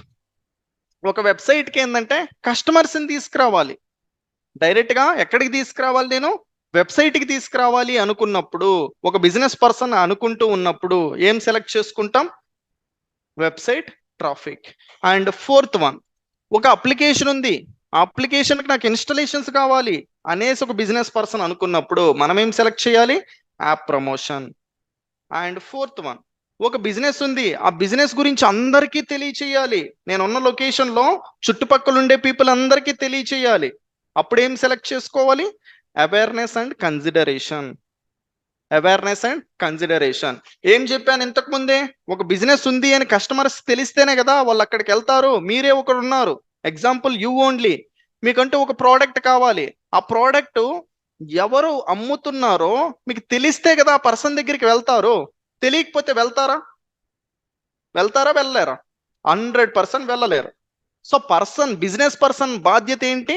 ఒక వెబ్సైట్కి ఏంటంటే కస్టమర్స్ని తీసుకురావాలి, డైరెక్ట్గా ఎక్కడికి తీసుకురావాలి, నేను వెబ్సైట్కి తీసుకురావాలి అనుకున్నప్పుడు, ఒక బిజినెస్ పర్సన్ అనుకుంటూ ఉన్నప్పుడు ఏం సెలెక్ట్ చేసుకుంటాం, website traffic. And fourth one, ఒక అప్లికేషన్ ఉంది, ఆ అప్లికేషన్కి నాకు ఇన్స్టాలేషన్స్ కావాలి అనేసి ఒక బిజినెస్ పర్సన్ అనుకున్నప్పుడు మనం ఏం సెలెక్ట్ చేయాలి, app promotion. And fourth one, ఒక బిజినెస్ ఉంది, ఆ బిజినెస్ గురించి అందరికీ తెలియచేయాలి, నేనున్న లొకేషన్లో చుట్టుపక్కల ఉండే పీపుల్ అందరికీ తెలియచేయాలి. అప్పుడు ఏం సెలెక్ట్ చేసుకోవాలి, అవేర్నెస్ అండ్ కన్సిడరేషన్. ఏం చెప్పాను ఇంతకు ముందే, ఒక బిజినెస్ ఉంది అని కస్టమర్స్ తెలిస్తేనే కదా వాళ్ళు అక్కడికి వెళ్తారు. మీరే ఒకరు ఉన్నారు, ఎగ్జాంపుల్ యూ ఓన్లీ, మీకంటూ ఒక ప్రోడక్ట్ కావాలి, ఆ ప్రోడక్ట్ ఎవరు అమ్ముతున్నారో మీకు తెలిస్తే కదా ఆ పర్సన్ దగ్గరికి వెళ్తారు. తెలియకపోతే వెళ్తారా, వెళ్ళలేరా? 100% వెళ్ళలేరు. సో బిజినెస్ పర్సన్ బాధ్యత ఏంటి,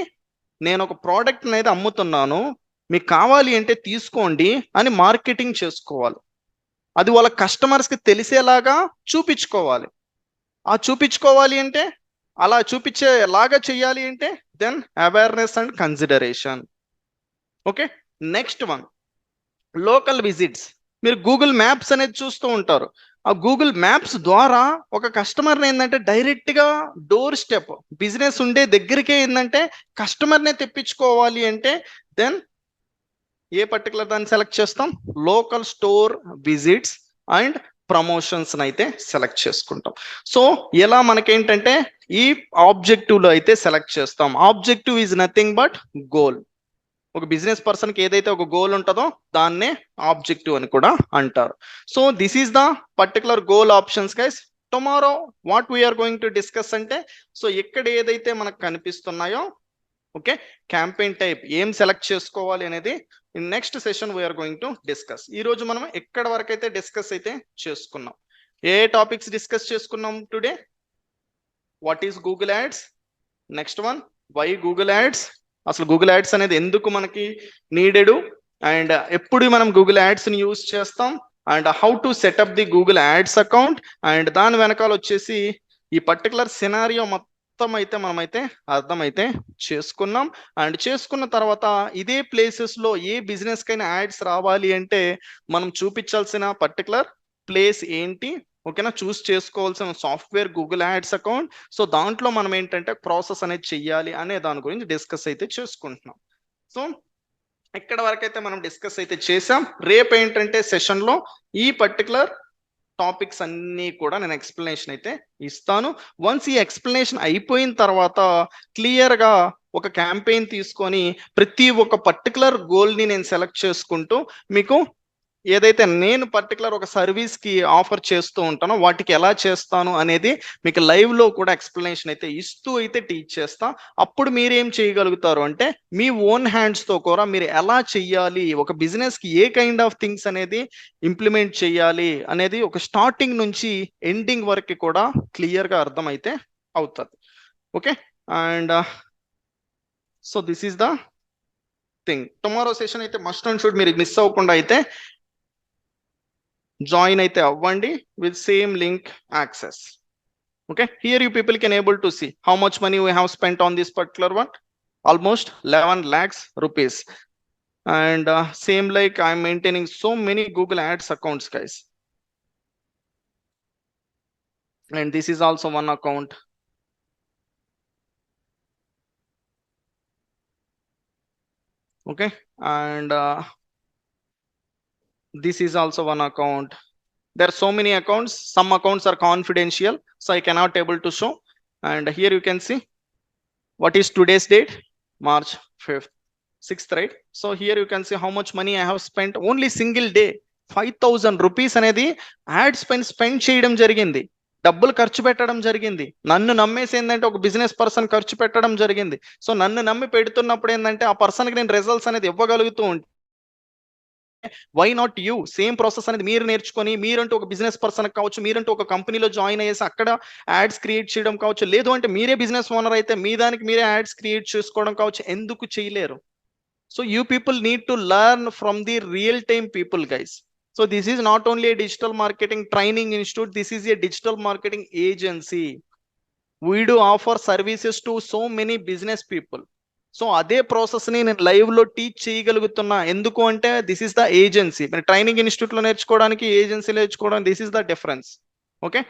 నేను ఒక ప్రోడక్ట్ అనేది అమ్ముతున్నాను, మీకు కావాలి అంటే తీసుకోండి అని మార్కెటింగ్ చేసుకోవాలి. అది వాళ్ళ కస్టమర్స్కి తెలిసేలాగా చూపించుకోవాలి. చూపించుకోవాలి అంటే అలా చూపించేలాగా చేయాలి అంటే then awareness and consideration. Okay, next one local visits. మీరు గూగుల్ మ్యాప్స్ అనేది చూస్తూ ఉంటారు. ఆ గూగుల్ మ్యాప్స్ ద్వారా ఒక కస్టమర్ని ఏంటంటే డైరెక్ట్గా డోర్ స్టెప్ బిజినెస్ ఉండే దగ్గరికే ఏంటంటే కస్టమర్నే తెప్పించుకోవాలి అంటే దెన్ ఏ పర్టికులర్ దాన్ని సెలెక్ట్ చేస్తాం, local store visits and promotions అయితే సెలెక్ట్ చేసుకుంటాం. సో ఇలా మనకేంటంటే ఈ ఆబ్జెక్టివ్లో అయితే సెలెక్ట్ చేస్తాం. Objective is nothing but goal. ఒక బిజినెస్ పర్సన్కి ఏదైతే ఒక గోల్ ఉంటుందో దాన్నే ఆబ్జెక్టివ్ అని కూడా అంటారు. So this is the particular goal options guys. Tomorrow what we're going to discuss అంటే, సో ఇక్కడ ఏదైతే మనకు కనిపిస్తున్నాయో ఓకే క్యాంపెయిన్ టైప్ ఏం సెలెక్ట్ చేసుకోవాలి అనేది in next session we're going to discuss. ఈ రోజు మనం ఎక్కడ వరకు అయితే డిస్కస్ అయితే చేసుకున్నాం, ఏ టాపిక్స్ డిస్కస్ చేసుకున్నాం today, what is Google ads, next one, why Google ads, అసలు గూగుల్ యాడ్స్ అనేది ఎందుకు మనకి నీడెడ్, అండ్ ఎప్పుడు మనం గూగుల్ యాడ్స్ ని యూజ్ చేస్తాం, and how to set up the Google ads account, and దాని వెనకాల వచ్చేసి ఈ పర్టికులర్ సినారియో మొత్తం అయితే మనమైతే అర్థమైతే చేసుకున్నాం. అండ్ చేసుకున్న తర్వాత ఇదే ప్లేసెస్ లో ఏ బిజినెస్ కైనా యాడ్స్ రావాలి అంటే మనం చూపించాల్సిన పర్టికులర్ ప్లేస్ ఏంటి, ఓకేనా, చూస్ చేసుకోవాల్సిన software Google ads account. So దాంట్లో మనం ఏంటంటే ప్రాసెస్ అనేది చెయ్యాలి అనే దాని గురించి డిస్కస్ అయితే చేసుకుంటున్నాం. సో ఇక్కడ వరకు అయితే మనం డిస్కస్ అయితే చేసాం. రేపు ఏంటంటే సెషన్ లో ఈ పర్టికులర్ టాపిక్స్ అన్ని కూడా నేను ఎక్స్ప్లెనేషన్ అయితే ఇస్తాను. వన్స్ ఈ ఎక్స్ప్లెనేషన్ అయిపోయిన తర్వాత క్లియర్ గా ఒక క్యాంపెయిన్ తీసుకొని ప్రతి ఒక్క పర్టికులర్ గోల్ ని నేను సెలెక్ట్ చేసుకుంటూ మీకు ఏదైతే నేను పర్టికులర్ ఒక సర్వీస్ కి ఆఫర్ చేస్తూ ఉంటానో వాటికి ఎలా చేస్తాను అనేది మీకు లైవ్ లో కూడా ఎక్స్ప్లెనేషన్ అయితే ఇస్తూ అయితే టీచ్ చేస్తా. అప్పుడు మీరేం చేయగలుగుతారు అంటే మీ ఓన్ హ్యాండ్స్ తో కూడా మీరు ఎలా చెయ్యాలి, ఒక బిజినెస్ కి ఏ కైండ్ ఆఫ్ థింగ్స్ అనేది ఇంప్లిమెంట్ చేయాలి అనేది ఒక స్టార్టింగ్ నుంచి ఎండింగ్ వరకు కూడా క్లియర్ గా అర్థం అయితే అవుతుంది. Okay, and so this is the thing. Tomorrow session అయితే మస్ట్ అండ్ షుడ్ మీరు మిస్ అవ్వకుండా అయితే జాయిన్ అయితే అవ్వండి with same link access. Okay, here you people can able to see how much money we have spent on this particular one, almost 11 lakhs rupees. And same like I'm maintaining so many Google Ads accounts, guys, and this is also one account. Okay, and this is also one account. There are so many accounts, some accounts are confidential, so I cannot able to show. And here you can see what is today's date, March 5th, 6th, right? So here you can see how much money I have spent only single day. 5,000 rupees అనేది add spend చేయడం జరిగింది, డబ్బులు ఖర్చు పెట్టడం జరిగింది. నన్ను నమ్మేసి ఏంటంటే ఒక బిజినెస్ పర్సన్ ఖర్చు పెట్టడం జరిగింది. సో నన్ను నమ్మి పెడుతున్నప్పుడు ఏంటంటే ఆ పర్సన్కి నేను రిజల్ట్స్ అనేది ఇవ్వగలుగుతూ ఉంటాను. Why not you? Same process అనేది మీరు నేర్చుకొని మీరంటూ ఒక బిజినెస్ పర్సన్ కావచ్చు, మీరంటూ ఒక కంపెనీలో జాయిన్ అయ్యేసి అక్కడ యాడ్స్ క్రియేట్ చేయడం కావచ్చు, లేదు అంటే మీరే బిజినెస్ ఓనర్ అయితే మీ దానికి మీరే యాడ్స్ క్రియేట్ చేసుకోవడం కావచ్చు, ఎందుకు చేయలేరు? So you people need to learn from the real time people, guys. So this is not only A digital marketing training institute, this is a digital marketing agency. We do offer services to so many business people. So అదే process ని నేను live లో teach చేయగలుగుతున్నా. ఎందుకు అంటే this is the agency. Training institute లో నేర్చుకోవడానికి, agency నేర్చుకోవడానికి this is the difference. Okay,